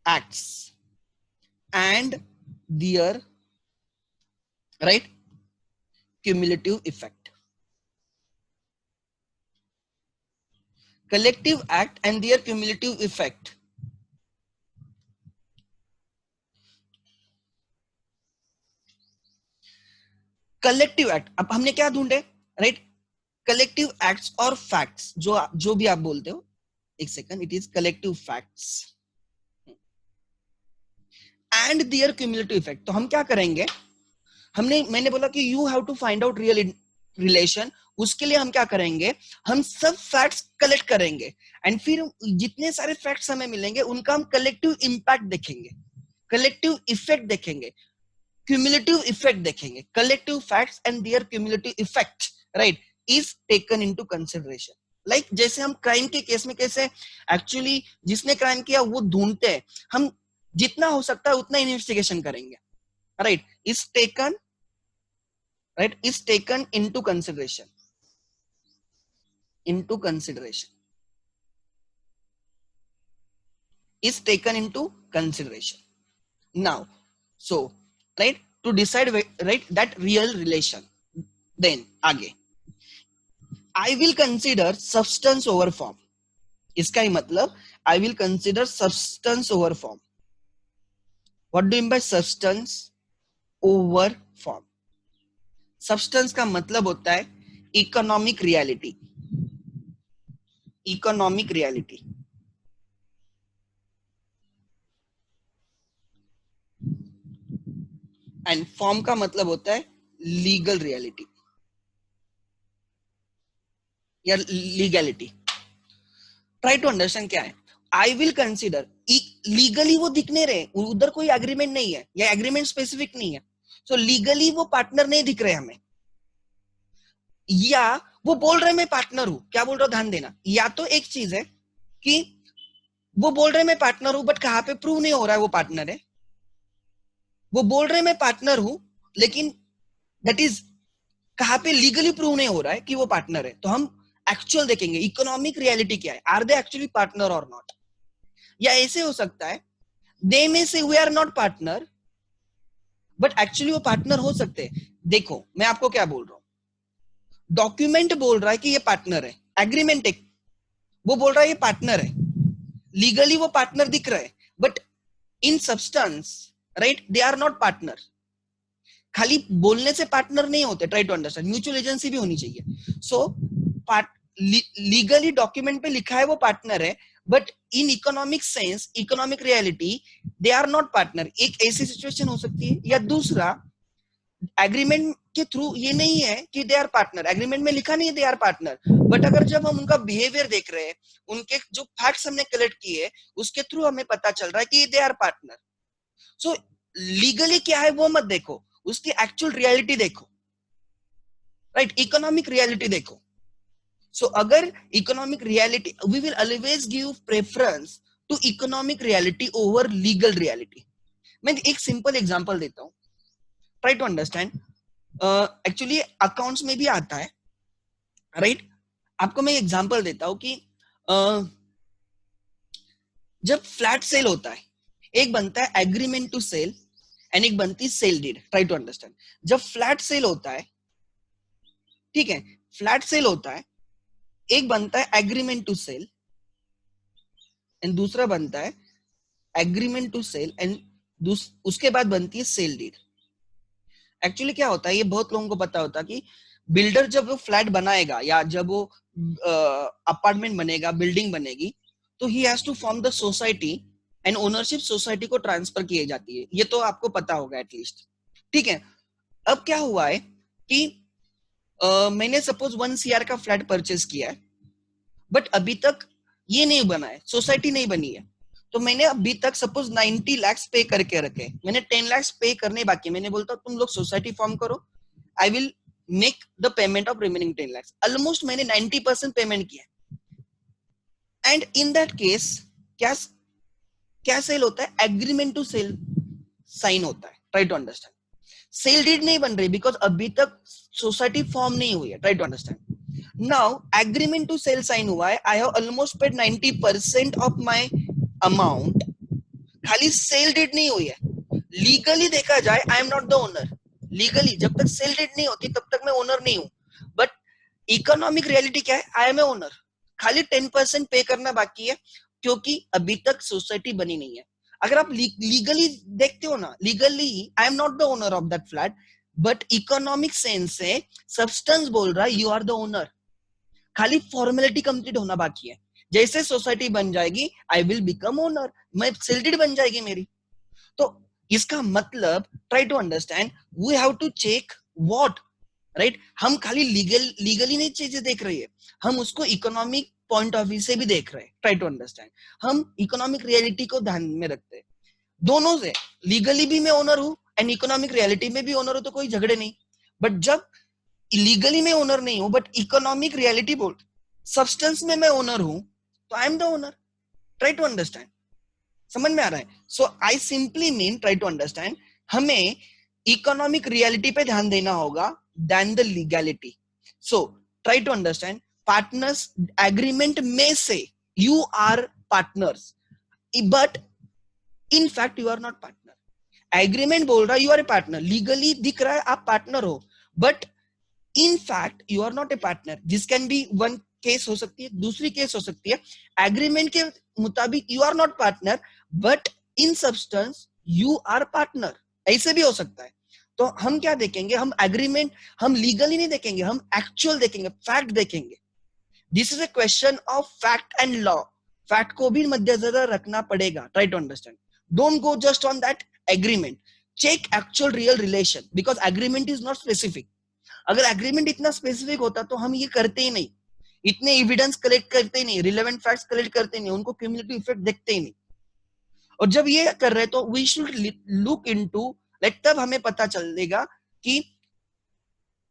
acts and their right cumulative effect. Collective act and their cumulative effect. Collective act, अब हमने क्या ढूंढे, right, collective acts और facts, जो भी आप बोलते हो, एक second, it is collective facts and their cumulative effect. तो हम क्या करेंगे, मैंने बोला कि you have to find out real relation. उसके लिए हम क्या करेंगे, हम सब फैक्ट्स कलेक्ट करेंगे, एंड फिर जितने सारे फैक्ट्स हमें मिलेंगे उनका हम कलेक्टिव इंपैक्ट देखेंगे, कलेक्टिव इफेक्ट देखेंगे, cumulative effect देखेंगे. collective facts and their cumulative effect, right, is taken into consideration. like जैसे हम क्राइम के केस में कैसे एक्चुअली जिसने क्राइम किया वो ढूंढते हैं, हम जितना हो सकता है उतना इन्वेस्टिगेशन करेंगे, right, is taken into consideration, is taken into consideration. Now, so right, to decide right that real relation, then आगे I will consider substance over form. इसका ही मतलब I will consider substance over form. What do you mean by substance over form? Substance का मतलब होता है economic reality. Economic reality. And form का मतलब होता है लीगल रियलिटी या लीगैलिटी. ट्राई टू अंडरस्टैंड क्या है. आई विल कंसिडर, लीगली वो दिख नहीं रहे, उधर कोई एग्रीमेंट नहीं है या एग्रीमेंट स्पेसिफिक नहीं है, सो लीगली वो पार्टनर नहीं दिख रहे हमें, या वो बोल रहे मैं पार्टनर हूं. क्या बोल रहा हूं, ध्यान देना. या तो एक चीज है कि वो बोल रहे मैं पार्टनर हूं बट कहां पे प्रूव नहीं हो रहा है वो पार्टनर है. वो बोल रहे मैं पार्टनर हूं लेकिन दैट इज कहां पे लीगली प्रूव नहीं हो रहा है कि वो पार्टनर है. तो हम एक्चुअल देखेंगे इकोनॉमिक रियलिटी क्या है, are they actually partner or not. या ऐसे हो सकता है दे में से we are not partner but actually वो पार्टनर हो सकते हैं. देखो मैं आपको क्या बोल रहा हूं, डॉक्यूमेंट बोल रहा है कि ये पार्टनर है, एग्रीमेंट एक वो बोल रहा है ये पार्टनर है, लीगली वो पार्टनर दिख रहा है, but in substance right they are not partner. खाली बोलने से पार्टनर नहीं होते, try to understand, mutual agency भी होनी चाहिए. सो लीगली डॉक्यूमेंट पे लिखा है वो पार्टनर है but in economic sense, economic reality they are not partner. एक ऐसी सिचुएशन हो सकती है. या दूसरा, एग्रीमेंट के थ्रू ये नहीं है कि दे आर पार्टनर, एग्रीमेंट में लिखा नहीं है दे आर पार्टनर, बट अगर जब हम उनका बिहेवियर देख रहे हैं, उनके जो फैक्ट्स हमने कलेक्ट किए उसके थ्रू हमें पता चल रहा है कि they are partner. So legally क्या है वो मत देखो, उसकी एक्चुअल रियलिटी देखो, राइट, इकोनॉमिक रियलिटी देखो. सो अगर economic reality, we will always give preference to economic reality over legal reality. मैं एक सिंपल एग्जांपल देता हूं, try to understand. Actually accounts में भी आता है, राइट. आपको मैं एग्जांपल देता हूं कि जब फ्लैट सेल होता है, एक बनता है एग्रीमेंट टू सेल एंड एक बनती है sale deed. Try to understand. जब फ्लैट सेल होता है, ठीक है, फ्लैट सेल होता है, एक बनता है एग्रीमेंट टू सेल एंड दूसरा बनता है एग्रीमेंट टू सेल एंड उसके बाद बनती है सेल डीड. एक्चुअली क्या होता है, ये बहुत लोगों को पता होता है कि बिल्डर जब वो फ्लैट बनाएगा या जब वो अपार्टमेंट बनेगा, बिल्डिंग बनेगी, तो he has to form the society and ownership society को ट्रांसफर की जाती है. ये तो आपको पता होगा एटलीस्ट. ठीक है. अब क्या हुआ है कि मैंने सपोज 1 CR का फ्लैट परचेज किया है, बट अभी तक ये नहीं बना है, सोसाइटी नहीं बनी है. तो मैंने अभी तक सपोज 90 लाख पे करके रखे, मैंने 10 लाख पे करने बाकी. मैंने बोलता तुम लोग सोसाइटी फॉर्म करो, I will make the payment of remaining 10 lakh. Almost मैंने 90% पेमेंट किया. एंड इन दैट केस क्या क्या सेल होता है, एग्रीमेंट टू सेल साइन होता है. Try to understand. Sale deed नहीं बन रही बिकॉज अभी तक सोसाइटी फॉर्म नहीं हुई है. Try to understand. Now agreement to sell sign हुआ है, I have almost paid 90% of my amount. खाली सेल डेट नहीं हुई है. लीगली देखा जाए आई am not the owner. Legally जब तक सेल डेट नहीं होती तब तक मैं ओनर नहीं हूं. बट इकोनॉमिक रियलिटी क्या है, आई एम ए ओनर. खाली 10% पे करना बाकी है क्योंकि अभी तक सोसाइटी बनी नहीं है. अगर आप लीगली देखते हो ना, legally I am not the owner of that flat, but economic sense से सब्सटेंस बोल रहा है यू आर द ओनर. खाली फॉर्मेलिटी कंप्लीट होना बाकी है. जैसे सोसाइटी बन जाएगी आई विल बिकम ओनर, मैं सेल्डेड बन जाएगी मेरी. तो इसका मतलब try to understand, we have to check what, right. हम खाली लीगली नहीं चीजें देख रहे हैं, हम उसको इकोनॉमिक पॉइंट ऑफ व्यू से भी देख रहे हैं. Try to understand. हम इकोनॉमिक रियलिटी को ध्यान में रखते हैं. दोनों से लीगली भी मैं ओनर हूं एंड इकोनॉमिक रियलिटी में भी ओनर हूं, तो कोई झगड़े नहीं. बट जब लीगली मैं ओनर नहीं हूं बट इकोनॉमिक रियलिटी बोल सब्सटेंस में मैं ओनर हूं, तो I am the owner. Try to understand. समझ में आ रहा है. So I simply mean try to understand, हमें इकोनॉमिक रियलिटी पे ध्यान देना होगा then the legality. So try to understand. Partners agreement में से you are partners, but in fact you are not partner. Agreement बोल रहा है you are a partner, legally दिख रहा है आप पार्टनर हो, but in fact you are not a partner. This can be one case हो सकती है. दूसरी केस हो सकती है, एग्रीमेंट के मुताबिक you are not partner but in substance you are partner. ऐसे भी हो सकता है. तो हम क्या देखेंगे, हम एग्रीमेंट, हम लीगली नहीं देखेंगे, हम एक्चुअल देखेंगे, फैक्ट देखेंगे. This is a question of fact and law. Fact को भी मद्देनजर रखना पड़ेगा. Try to understand. Don't go just on that agreement. Check actual real relation because agreement is not specific. अगर एग्रीमेंट इतना स्पेसिफिक होता तो हम ये करते ही नहीं, इतने एविडेंस कलेक्ट करते ही नहीं, रिलेवेंट फैक्ट्स कलेक्ट करते ही नहीं, उनको क्यूमुलेटिव इफेक्ट देखते ही नहीं. और जब ये कर रहे तो we should look into, like तब हमें पता चलेगा कि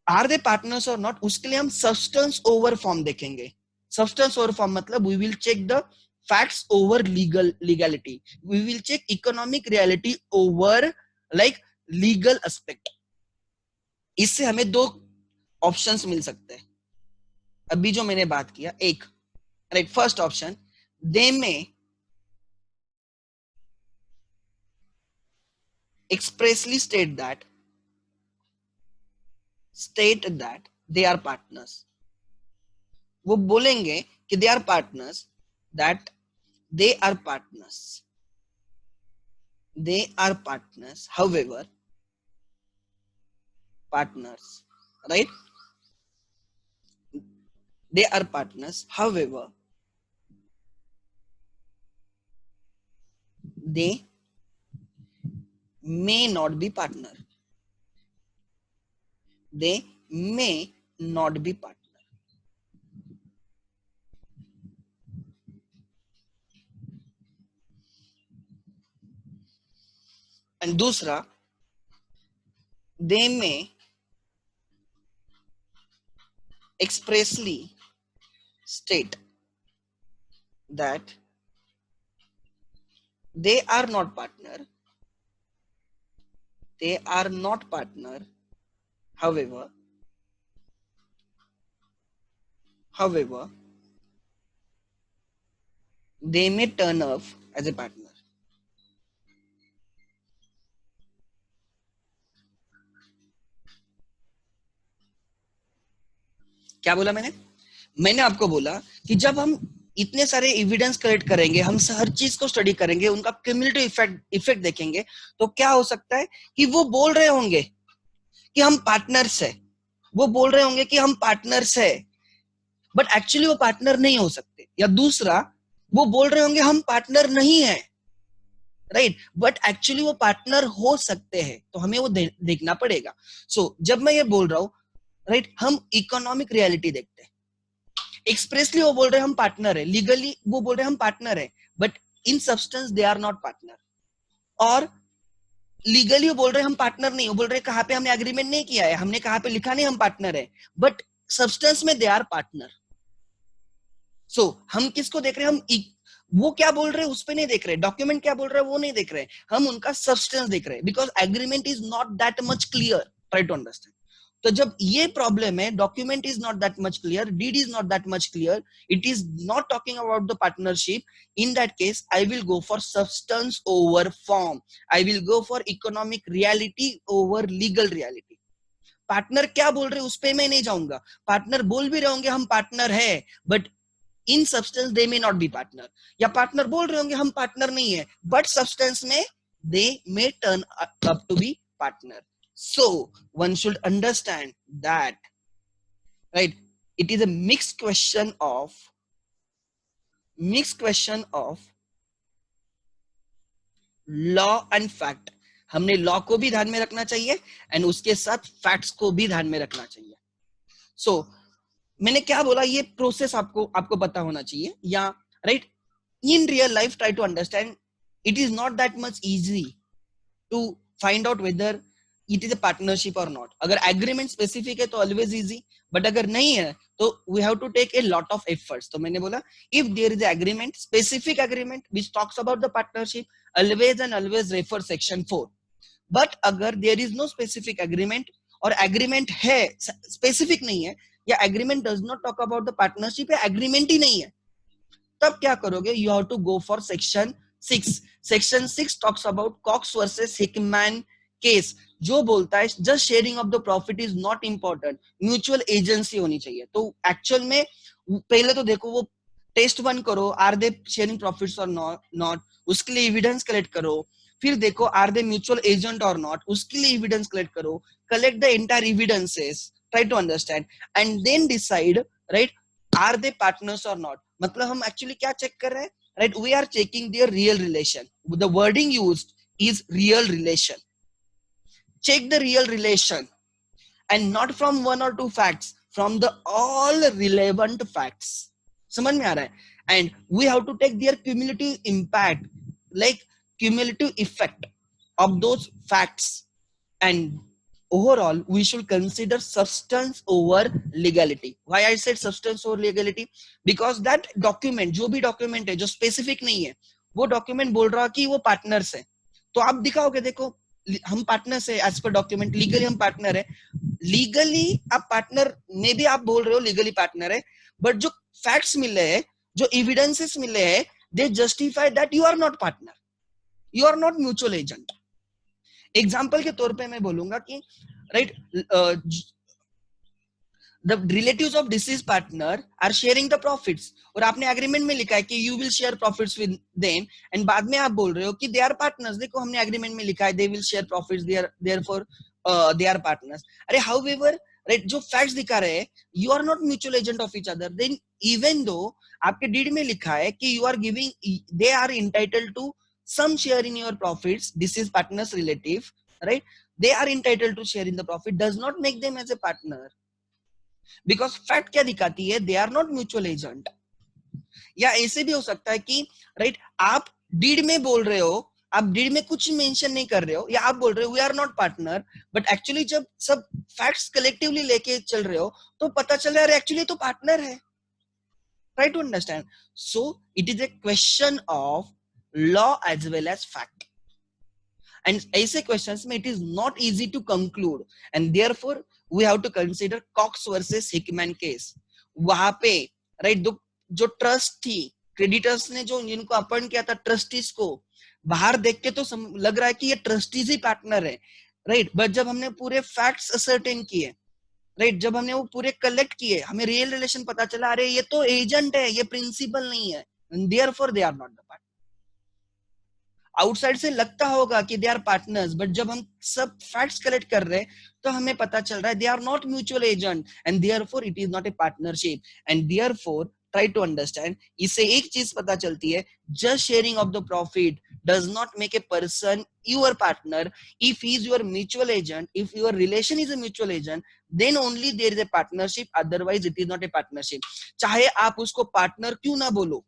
are they partners or not. उसके लिए हम सब्सटेंस ओवर फॉर्म देखेंगे. सब्सटेंस ओवर फॉर्म मतलब we will check the facts over legality, we will check economic reality over like legal aspect. इससे हमें दो ऑप्शंस मिल सकते हैं. अभी जो मैंने बात किया, एक राइट, फर्स्ट ऑप्शन, दे में expressly state that they are partners. वो बोलेंगे कि they are partners, that they are partners, they are partners, however, partners, right, they are partners, however, they may not be partner, they may not be partner. And दूसरा, they may expressly state that they are not partner, they are not partner, however, they may turn off as a partner. क्या बोला मैंने? मैंने आपको बोला कि जब हम इतने सारे एविडेंस कलेक्ट करेंगे, हम हर चीज को स्टडी करेंगे, उनका क्यूमुलेटिव इफेक्ट देखेंगे, तो क्या हो सकता है कि वो बोल रहे होंगे कि हम पार्टनर्स है, वो बोल रहे होंगे कि हम पार्टनर्स है, बट एक्चुअली वो पार्टनर नहीं हो सकते। या दूसरा, वो बोल रहे होंगे हम पार्टनर नहीं है, राइट, बट एक्चुअली वो पार्टनर हो सकते हैं। तो हमें वो देखना पड़ेगा। सो जब मैं ये बोल रहा हूं, राइट, हम इकोनॉमिक रियलिटी देखते हैं। एक्सप्रेसली वो बोल रहे हैं हम पार्टनर है, लीगली वो बोल रहे हैं हम पार्टनर है, but in substance they are not partner. और लीगली वो बोल रहे हैं हम पार्टनर नहीं, वो बोल रहे हैं कहां पे हमने एग्रीमेंट नहीं किया है, हमने कहां पे लिखा नहीं हम पार्टनर है, बट सब्सटेंस में दे आर पार्टनर। सो हम किसको देख रहे हैं? वो क्या बोल रहे हैं उस पे नहीं देख रहे, डॉक्यूमेंट क्या बोल रहे हैं वो नहीं देख रहे, हम उनका सब्सटेंस देख रहे हैं, because agreement is not that much clear. Try to understand. तो जब ये प्रॉब्लम है, document is not that much clear, deed is not that much clear, it is not talking about the partnership, in that case I will go for substance over form, I will go for economic reality over legal reality. Partner क्या बोल रहे उस पे मैं नहीं जाऊंगा, partner बोल भी रहे होंगे हम पार्टनर है, but in substance they may not be partner. या पार्टनर बोल रहे होंगे हम पार्टनर नहीं है, बट सब्सटेंस में they may turn up to be partner. So one should understand that, right, it is a mixed question of law and fact। हमने law को भी ध्यान में रखना चाहिए एंड उसके साथ फैक्ट्स को भी ध्यान में रखना चाहिए। सो मैंने क्या बोला, ये प्रोसेस आपको पता होना चाहिए। या right, in real life try to understand, it is not that much easy to find out whether it is a partnership or not. अगर एग्रीमेंट स्पेसिफिक है तो ऑलवेज इजी, बट अगर नहीं है तो we have to take a lot of efforts. तो मैंने बोला if there is agreement, specific agreement which talks about the partnership, always and always refer section 4। But अगर there is no specific agreement or agreement है specific नहीं है, या agreement does not talk about the partnership, या agreement ही नहीं है, तब क्या करोगे? You have to go for section 6। Section 6 talks about Cox versus Hickman case, जो बोलता है just sharing of the profit is not important, mutual agency होनी चाहिए। तो एक्चुअल में पहले तो देखो, वो टेस्ट 1 करो, are they sharing profits or not, उसके लिए एविडेंस कलेक्ट करो। फिर देखो are they mutual agent or not, उसके लिए एविडेंस कलेक्ट करो, collect the entire evidences, try to understand and then decide, right, are they partners or not. मतलब हम एक्चुअली क्या चेक कर रहे हैं, राइट, we are checking their real relation. The wording used is real relation. Check the real relation and not from one or two facts, from the all relevant facts। समझ में आ रहा है? And we have to take their cumulative impact, like cumulative effect of those facts, and overall we should consider substance over legality। Why I said substance over legality? Because that document, जो भी document है जो specific नहीं है, वो document बोल रहा कि वो partners है, तो आप दिखाओगे देखो हम पार्टनर्स है एज पर डॉक्यूमेंट, लीगली हम पार्टनर है, लीगली आप पार्टनर में भी आप बोल रहे हो लीगली पार्टनर है, बट जो फैक्ट्स मिले हैं, जो एविडेंसेस मिले हैं, they justify that you are not partner, you are not mutual agent. Example के तौर पे मैं बोलूंगा कि right, the relatives of deceased partner are sharing the profits, और आपने एग्रीमेंट में लिखा है कि you will share profits with them, and बाद में आप बोल रहे हो कि they are partners। देखो हमने एग्रीमेंट में लिखा है they will share profits, therefore they are partners। अरे however, right, जो फैक्ट्स दिखा रहे हैं, you are not mutual agent of each other, then even though आपके डीड में लिखा है कि you are giving, they are entitled to some share in your profits, this is partners relative, right, they are entitled to share in the profit, does not make them as a partner, because fact क्या दिखाती है, they are not mutual agent. या ऐसे भी हो सकता है कि राइट, आप डीड में बोल रहे हो, आप डीड में कुछ मेंशन नहीं कर रहे हो, या आप बोल रहे हो we are not partner, but actually जब सब फैक्ट्स कलेक्टिवली लेके चल रहे हो तो पता चल रहा है एक्चुअली तो पार्टनर है। Try to understand. So it is a question of law as well as fact, and ऐसे क्वेश्चंस में it is not easy to conclude, and therefore we have to consider Cox versus Hickman case। वहां पे right, जो trust थी, creditors ने जो जिनको appoint किया था ट्रस्टीज को, बाहर देख के तो लग रहा है कि ये ट्रस्टीज ही पार्टनर है, राइट, बट जब हमने पूरे फैक्ट्स असर्टेन किए, राइट, जब हमने वो पूरे कलेक्ट किए, हमें रियल रिलेशन पता चला, अरे ये तो एजेंट है, ये प्रिंसिपल नहीं है, therefore they are not the partner. Outside से लगता होगा कि दे आर पार्टनर्स, बट जब हम सब फैक्ट्स कलेक्ट कर रहे हैं तो हमें पता चल रहा है they are not mutual agent and therefore it is not a partnership and therefore try to understand. इससे एक चीज पता चलती है, just sharing of the profit does not make a person your partner. If he is your mutual agent, if your relation is a mutual agent, then only there is a partnership, otherwise it is not a partnership. चाहे आप उसको partner क्यों ना बोलो,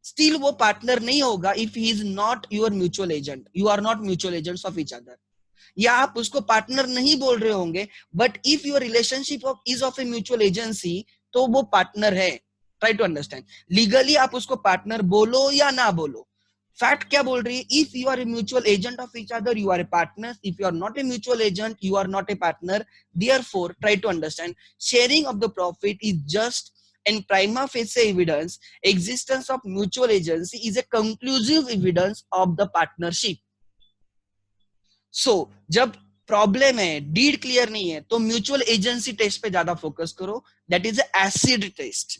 still वो partner नहीं होगा if he is not your mutual agent, you are not mutual agents of each other. या आप उसको पार्टनर नहीं बोल रहे होंगे, but if your relationship is of a mutual agency, तो वो पार्टनर है। ट्राई टू अंडरस्टैंड, लीगली आप उसको पार्टनर बोलो या ना बोलो, फैक्ट क्या बोल रही है, if you are a mutual agent of each other you are a partner, if you are not a mutual agent you are not a partner. Therefore try to understand, sharing of the profit is just and prima facie evidence, existence of mutual agency is a conclusive evidence of the partnership. So जब problem है, deed clear नहीं है, तो mutual agency test पे ज्यादा focus करो, that is acid test,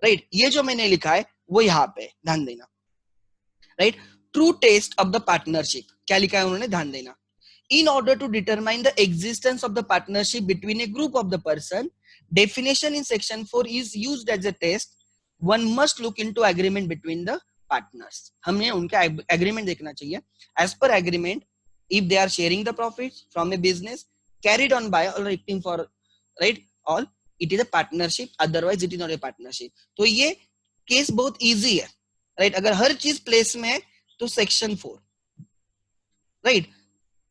right. ये जो मैंने लिखा है वो यहाँ पे ध्यान देना, right. True test of the partnership क्या लिखा है उन्होंने, ध्यान देना। In order to determine the existence of the partnership between a group of the person, definition in section 4 is used as a test. One must look into agreement between the partners. हमें उनका agreement देखना चाहिए. As per agreement, if they are sharing the profits from a business carried on by or acting for, right, all, it is a partnership. Otherwise, it is not a partnership. तो ये case बहुत easy है, right? अगर हर चीज place में है तो section 4, right?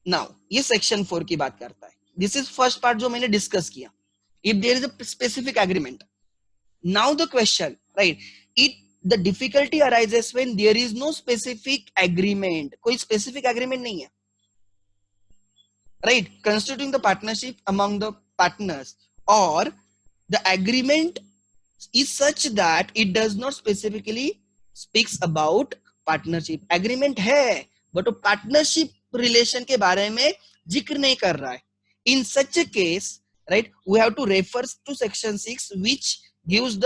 Now ये सेक्शन 4 की बात करता है। दिस इज फर्स्ट पार्ट जो मैंने डिस्कस किया। If there is a specific agreement, now the question, right, it the difficulty arises when there is no specific agreement. कोई स्पेसिफिक एग्रीमेंट नहीं है, right, constituting the partnership among the partners, और the agreement is such that it does not specifically speaks about partnership. Agreement है but वो partnership relation के बारे में जिक्र नहीं कर रहा है। In such a case, right, we have to refer to section 6 which gives the,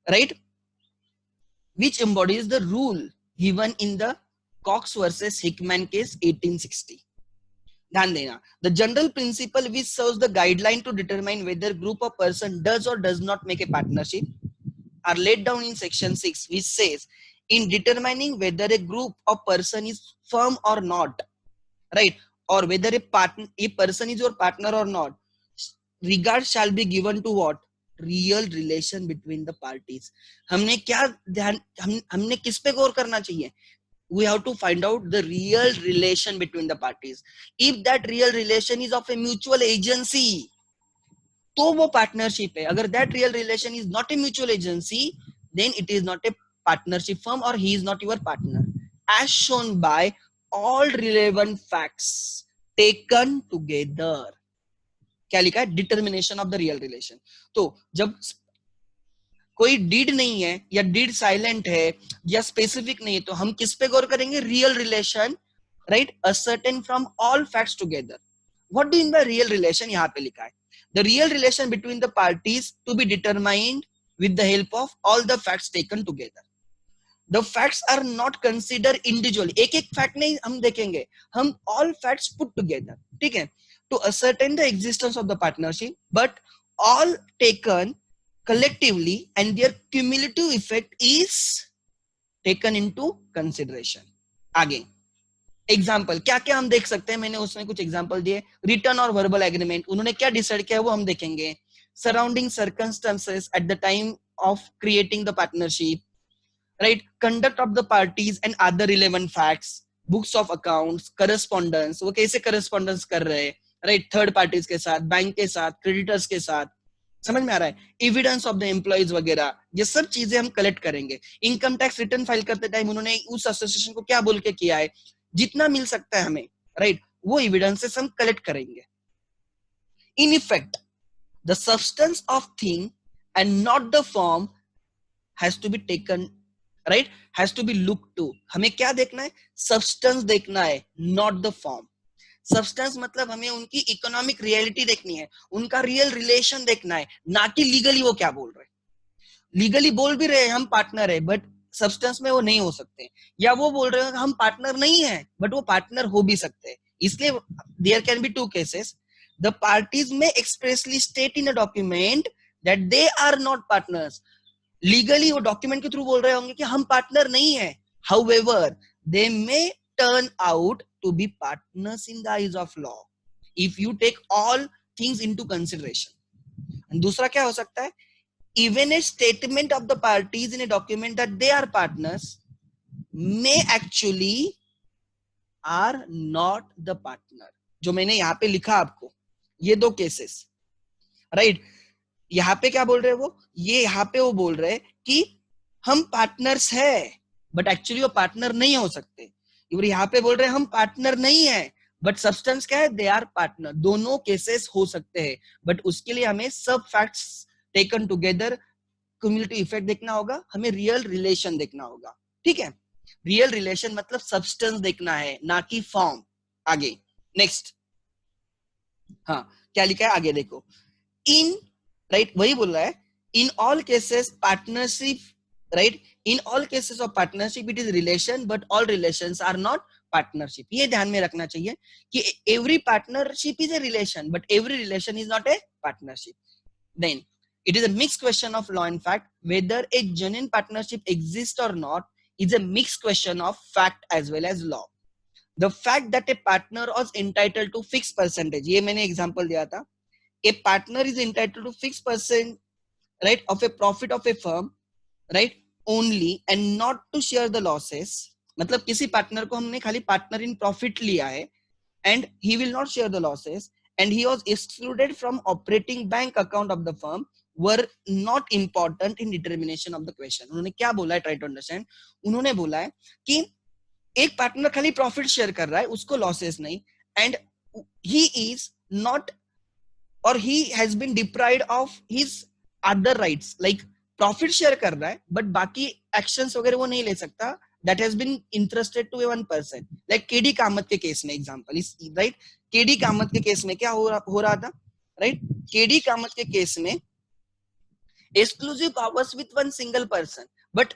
right, which embodies the rule given in the Cox versus Hickman case 1860। ध्यान देना, the general principle which serves the guideline to determine whether group of person does or does not make a partnership are laid down in section 6 which says in determining whether a group of person is firm or not, right, or whether a person is your partner or not, regard shall be given to what, real relation between the parties. हमने क्या ध्यान, हमने किस पे गौर करना चाहिए, we have to find out the real relation between the parties. If that real relation is of a mutual agency, तो वो पार्टनरशिप है। अगर that real relation is not a mutual agency, then it is not a partnership firm or he is not your partner, as shown by all relevant facts taken together. क्या लिखा है, determination of the real relation. तो जब कोई deed नहीं है या deed silent है या स्पेसिफिक नहीं है, तो हम किस पे गौर करेंगे, real relation, right, ascertain from all facts together. What do in by real relation, यहाँ पे लिखा है, the real relation between the parties to be determined with the help of all the facts taken together. The facts are not considered individually. एक एक fact नहीं हम देखेंगे, हम all facts put together, ठीक है, to ascertain the existence of the partnership, but all taken collectively and their cumulative effect is taken into consideration. आगे example क्या क्या हम देख सकते हैं, मैंने उसमें कुछ एग्जाम्पल दिए। रिटर्न और वर्बल एग्रीमेंट, उन्होंने क्या डिसाइड किया वो हम देखेंगे। Surrounding circumstances at the time of creating the partnership, right, conduct of the parties and other relevant facts, books of accounts, correspondence, वो कैसे correspondence कर रहे हैं, right, third parties के साथ, बैंक के साथ, creditors के साथ, समझ में आ रहा है, evidence of the employees वगैरह, ये सब चीजें हम कलेक्ट करेंगे। इनकम टैक्स रिटर्न फाइल करते टाइम उन्होंने उस एसोसिएशन को क्या बोल के किया है, जितना मिल सकता है हमें, राइट, वो एविडेंसेस हम कलेक्ट करेंगे। In effect the substance of thing and not the form has to be taken right, has to be look to. हमें क्या देखना है? सब्सटेंस देखना है, नॉट द फॉर्म। सब्सटेंस मतलब हमें उनकी इकोनॉमिक रियलिटी देखनी है, उनका रियल रिलेशन देखना है, ना कि लीगली वो क्या बोल रहे हैं। लीगली बोल भी रहे हैं हम पार्टनर है, बट सब्सटेंस में वो नहीं हो सकते, या वो बोल रहे हैं हम पार्टनर नहीं है बट वो पार्टनर हो भी सकते हैं। इसलिए there can be two cases, the parties में expressly state in a document that they are not partners. Legally वो डॉक्यूमेंट के थ्रू बोल रहे होंगे कि हम पार्टनर नहीं है, however they may turn out to be partners in the eyes of law if you take all things into consideration. दूसरा क्या हो सकता है? even a statement of the parties in a document that they are partners may actually are not the partner। जो मैंने यहां पे लिखा आपको, ये दो केसेस, राइट। यहाँ पे क्या बोल रहे हैं वो? ये यहाँ पे वो बोल रहे हैं कि हम पार्टनर्स है, बट एक्चुअली वो पार्टनर नहीं हो सकते। और यहाँ पे बोल रहे हैं हम पार्टनर नहीं है, बट सब्सटेंस क्या है? They are partner. दोनों केसेस हो सकते हैं, बट उसके लिए हमें सब facts taken together, cumulative effect देखना होगा, हमें रियल रिलेशन देखना होगा। ठीक है, रियल रिलेशन मतलब सब्सटेंस देखना है, ना कि फॉर्म। आगे नेक्स्ट, हाँ क्या लिखा है आगे देखो। इन, राइट, वही बोल रहा है, in all cases partnership, right, in all cases of partnership it is relation but all relations are not partnership. ये ध्यान में रखना चाहिए कि every partnership is a relation but every relation is not a partnership. Then it is a mixed question of law and fact. Whether a genuine partnership exists or not is a mixed question of fact as well as law. The fact that a partner was entitled to fixed percentage, ये मैंने example दिया था, a partner is entitled to fixed percent, right, of a profit of a firm, right, only and not to share the losses। मतलब किसी partner को हमने खाली partner in profit लिया है and he will not share the losses and he was excluded from operating bank account of the firm were not important in determination of the question। उन्होंने क्या बोला है? Try to understand. उन्होंने बोला है कि एक पार्टनर खाली प्रॉफिट शेयर कर रहा है, उसको लॉसेस नहीं, and he is not or he has been deprived of his other rights. Like profit share कर रहा है बट बाकी एक्शंस वगैरह वो नहीं ले सकता, that has been interested to a one person. Like KD Kamath के केस में एग्जांपल इस, राइट, केडी कामत के केस में क्या हो रहा था, राइट, केडी कामत के केस में exclusive powers with one single person, but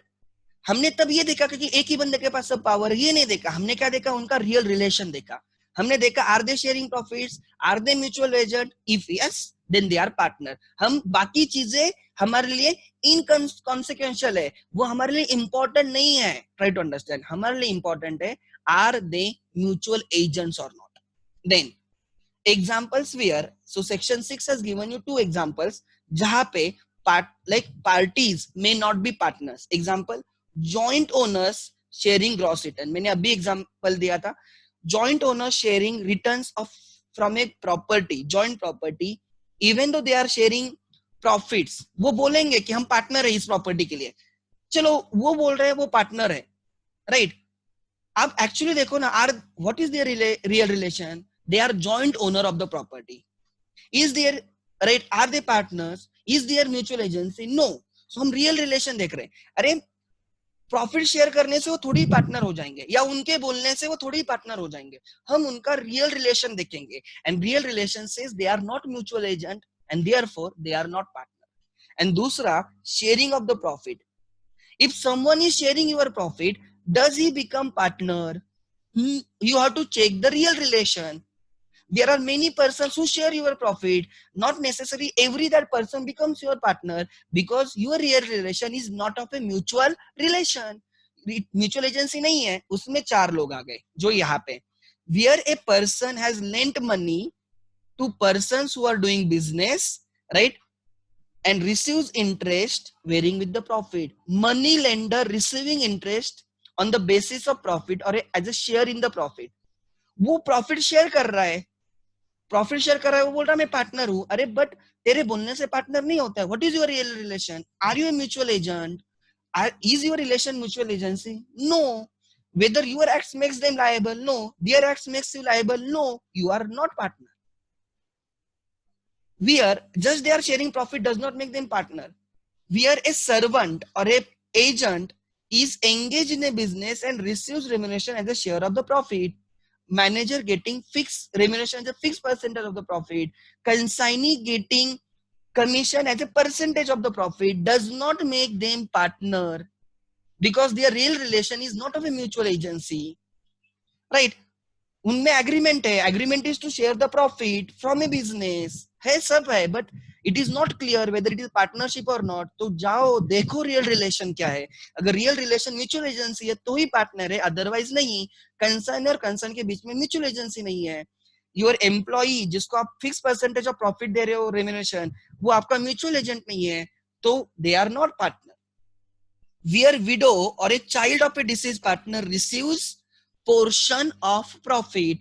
हमने तब ये देखा कि एक ही बंदे के पास सब पावर, ये नहीं देखा। हमने क्या देखा? उनका रियल रिलेशन देखा। हमने देखा are they sharing profits, are they mutual agent, if yes then they are partner. हम बाकी चीजें हमारे लिए इनकॉन्सिक्वेंशियल है, वो हमारे लिए इंपॉर्टेंट नहीं है। ट्राई टू अंडरस्टैंड, हमारे लिए इंपॉर्टेंट है are they mutual agents or not. Then examples where, so section 6 has given you two examples जहां पे parties may not be partners। example, joint owners sharing gross return, मैंने अभी example दिया था, joint owners sharing returns of from a property, joint property, even though they are sharing profits, वो बोलेंगे कि हम पार्टनर है इस प्रॉपर्टी के लिए। चलो वो बोल रहे हैं वो पार्टनर है, राइट। आप एक्चुअली देखो ना, are what is their real relation? They are joint owner of the property. Is there, right, are they partners? Is there mutual agency? No. So हम real relation देख रहे हैं। अरे प्रॉफिट शेयर करने से वो थोड़ी पार्टनर हो जाएंगे, या उनके बोलने से वो थोड़ी पार्टनर हो जाएंगे। हम उनका रियल रिलेशन देखेंगे, and real relation says they are not mutual agent and therefore they are not partner. And दूसरा, sharing of the profit. If someone is sharing your profit, does he become partner? You have to check the real relation. There are many persons who share your profit, not necessarily every that person becomes your partner, because your real relation is not of a mutual relation। Mutual agency नहीं है, उसमें चार लोग आ गए जो यहाँ पे, where a person has lent money to persons who are doing business, right, and receives interest varying with the profit। money lender receiving interest on the basis of profit or as a share in the profit। वो profit share कर रहा है, profit share कर रहा है, वो बोल रहा है मैं पार्टनर हूं। अरे बट तेरे बोलने से पार्टनर नहीं होता है। What is your real relation? Are you a mutual agent? Is your relation mutual agency? No. whether your acts makes them liable? No. their acts makes you liable? No. you are not partner। where just they are sharing profit does not make them partner। where a servant or a agent is engaged in a business and receives remuneration as a share of the profit. Manager getting fixed remuneration as a fixed percentage of the profit. Consignee getting commission as a percentage of the profit does not make them partner, because their real relation is not of a mutual agency, right? उनमें agreement है, agreement is to share the profit from a business है, सब है, but it is not clear whether it is partnership or not. तो जाओ देखो real relation क्या है. अगर रियल रिलेशन म्यूचुअल एजेंसी है तो ही पार्टनर है, अदरवाइज नहीं. कंसर्न और कंसर्न के बीच में म्यूचुअल एजेंसी नहीं है. योर एम्प्लॉई जिसको आप फिक्स परसेंटेज ऑफ प्रॉफिट दे रहे हो रेम्यूनरेशन, वो आपका म्यूचुअल एजेंट नहीं है, तो they are not partner. Where widow or a child of a deceased partner receives portion of profit,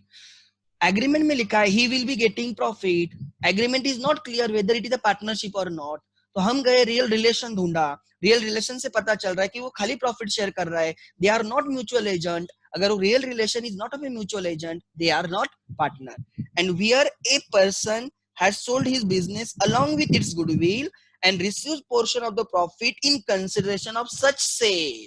agreement में लिखा है he will be getting profit, agreement is not clear whether it is a partnership or not. तो हम गए real relation ढूंढा, real relation से पता चल रहा है कि वो खाली प्रॉफिट शेयर कर रहा है, they are not mutual agent. अगर वो real relation is not of a mutual agent, they are not partner. And where a person has sold his business along with its goodwill and receives portion of the profit in consideration of such sale.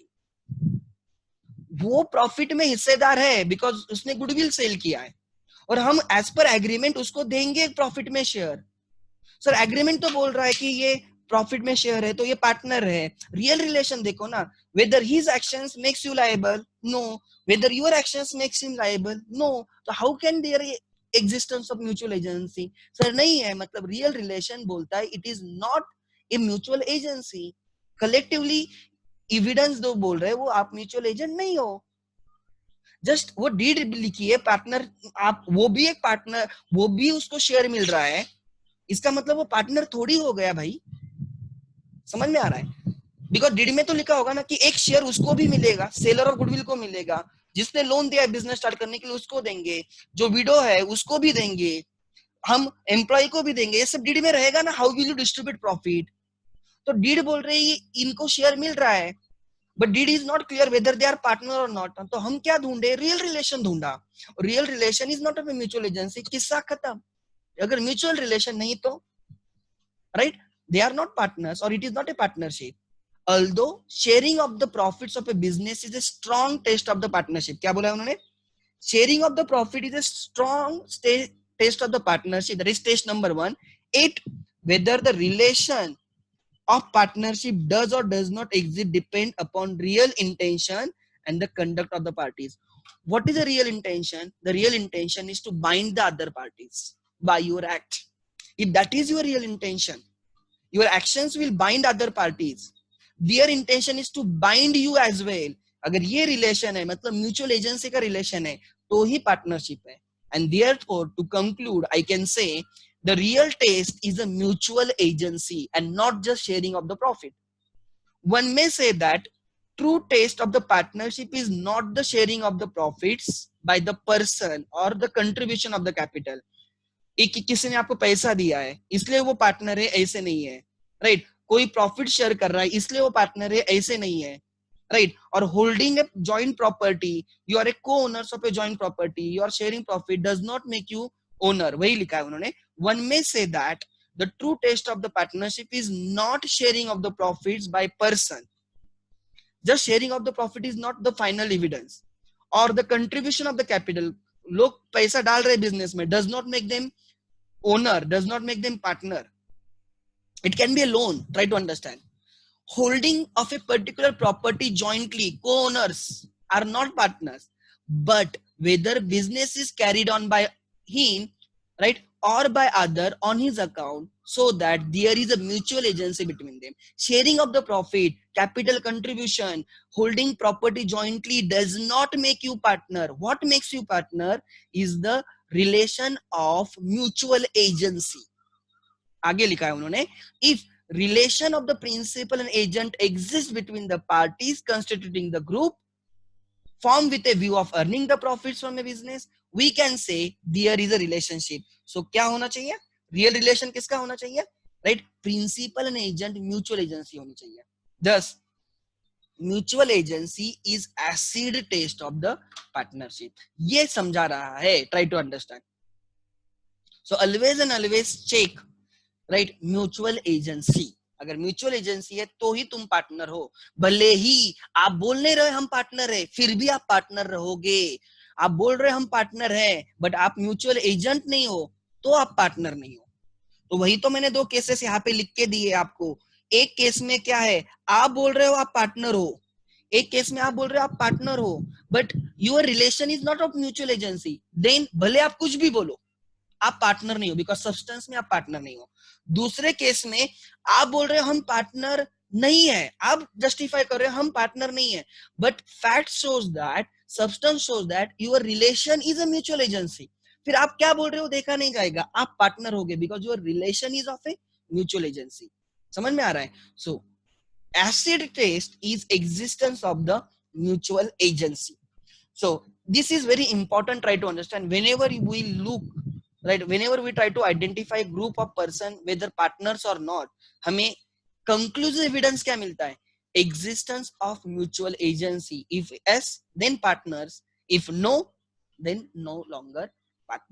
वो profit में हिस्सेदार है because उसने goodwill cell किया है, और हम as per agreement उसको देंगे प्रॉफिट में शेयर. सर एग्रीमेंट तो बोल रहा है कि ये प्रॉफिट में शेयर है तो ये पार्टनर है. रियल रिलेशन देखो ना, whether his actions makes you liable, no. Whether your actions makes him liable, no. तो how can there existence of mutual agency? Sir नहीं है, मतलब रियल रिलेशन बोलता है it is not a mutual agency. Collectively evidence दो बोल रहे हैं वो आप म्यूचुअल एजेंट नहीं हो. जस्ट वो डीड लिखी है पार्टनर, आप वो भी एक पार्टनर, वो भी उसको शेयर मिल रहा है, इसका मतलब वो पार्टनर थोड़ी हो गया भाई. समझ में आ रहा है? बिकॉज डीड में तो लिखा होगा ना कि एक शेयर उसको भी मिलेगा, सेलर ऑफ गुडविल को मिलेगा, जिसने लोन दिया है बिजनेस स्टार्ट करने के लिए उसको देंगे, जो विडो है उसको भी देंगे, हम एम्प्लॉय को भी देंगे, ये सब डीड में रहेगा ना. How will you distribute profit? तो डीड बोल रहे हैं इनको शेयर मिल रहा है, but deed is not clear whether they are partner or not. तो हम क्या ढूंढे? रियल रिलेशन ढूंढा. Real relation is not of a mutual agency. किस्सा खत्म. अगर म्यूचुअल रिलेशन नहीं तो right, they are not partners or it is not a partnership. Although sharing of the profits of a business is a strong test of the partnership. क्या बोला उन्होंने? Sharing of the profit is a strong test of the partnership. That is test number 1. 8. Whether the relation of partnership does or does not exist depend upon real intention and the conduct of the parties. What is the real intention? The real intention is to bind the other parties by your act. If that is your real intention, your actions will bind other parties. Their intention is to bind you as well. अगर ये relation है, मतलब mutual agency का relation है, तो ही partnership है. And therefore to conclude I can say the real test is a mutual agency and not just sharing of the profit. One may say that true test of the partnership is not the sharing of the profits by the person or the contribution of the capital. एक किसी ने आपको पैसा दिया है इसलिए वो partner है, ऐसे नहीं है, राइट. कोई प्रॉफिट शेयर कर रहा है इसलिए वो पार्टनर है, ऐसे नहीं है, राइट. और holding a joint property, you are a co owners of a joint property, you are sharing profit does not make you owner. वही लिखा है उन्होंने. One may say that the true test of the partnership is not sharing of the profits by person. Just sharing of the profit is not the final evidence. और the contribution of the capital, लोग पैसा डाल रहे business में, does not make them owner, does not make them partner. It can be a loan. Try to understand. Holding of a particular property jointly, co-owners are not partners. But whether business is carried on by him, right, or by other on his account, so that there is a mutual agency between them. Sharing of the profit, capital contribution, holding property jointly does not make you partner. What makes you partner is the relation of mutual agency. आगे लिखा है उन्होंने, if relation of the principal and agent exists between the parties constituting the group formed with a view of earning the profits from a business, we can say there is a relationship. So क्या होना चाहिए? Real relation किसका होना चाहिए? Right, principal and agent mutual agency होनी चाहिए. Thus mutual agency is acid test of the partnership. ये समझा रहा है. Try to understand. So always and always check, right, mutual agency. अगर म्यूचुअल एजेंसी है तो ही तुम पार्टनर हो। भले ही आप बोल नहीं रहे हम पार्टनर है, फिर भी आप पार्टनर रहोगे। आप बोल रहे हम पार्टनर है बट आप म्यूचुअल एजेंट नहीं हो तो आप पार्टनर नहीं हो। तो वही तो मैंने दो केसेस यहाँ पे लिख के दिए आपको। एक केस में क्या है, आप बोल रहे हो आप पार्टनर हो, एक केस में आप बोल रहे हो आप पार्टनर हो but your relation is not of mutual agency, then भले आप कुछ भी बोलो आप पार्टनर नहीं हो, बिकॉज सब्सटेंस में आप पार्टनर नहीं हो। दूसरे केस में आप बोल रहे हो हम पार्टनर नहीं है, आप जस्टिफाई कर रहे हो हम पार्टनर नहीं है, but fact shows that, substance shows that your relation is a mutual agency. फिर आप क्या बोल रहे हो देखा नहीं जाएगा, आप पार्टनर हो गए because your relation is of a mutual agency. समझ में आ रहा है? सो acid test is existence of the mutual agency. So this is very important, try to understand whenever we look, right, whenever we try to identify group of person whether partners or not, हमें conclusive evidence क्या मिलता है? Existence of mutual agency. If yes then partners, if no then no longer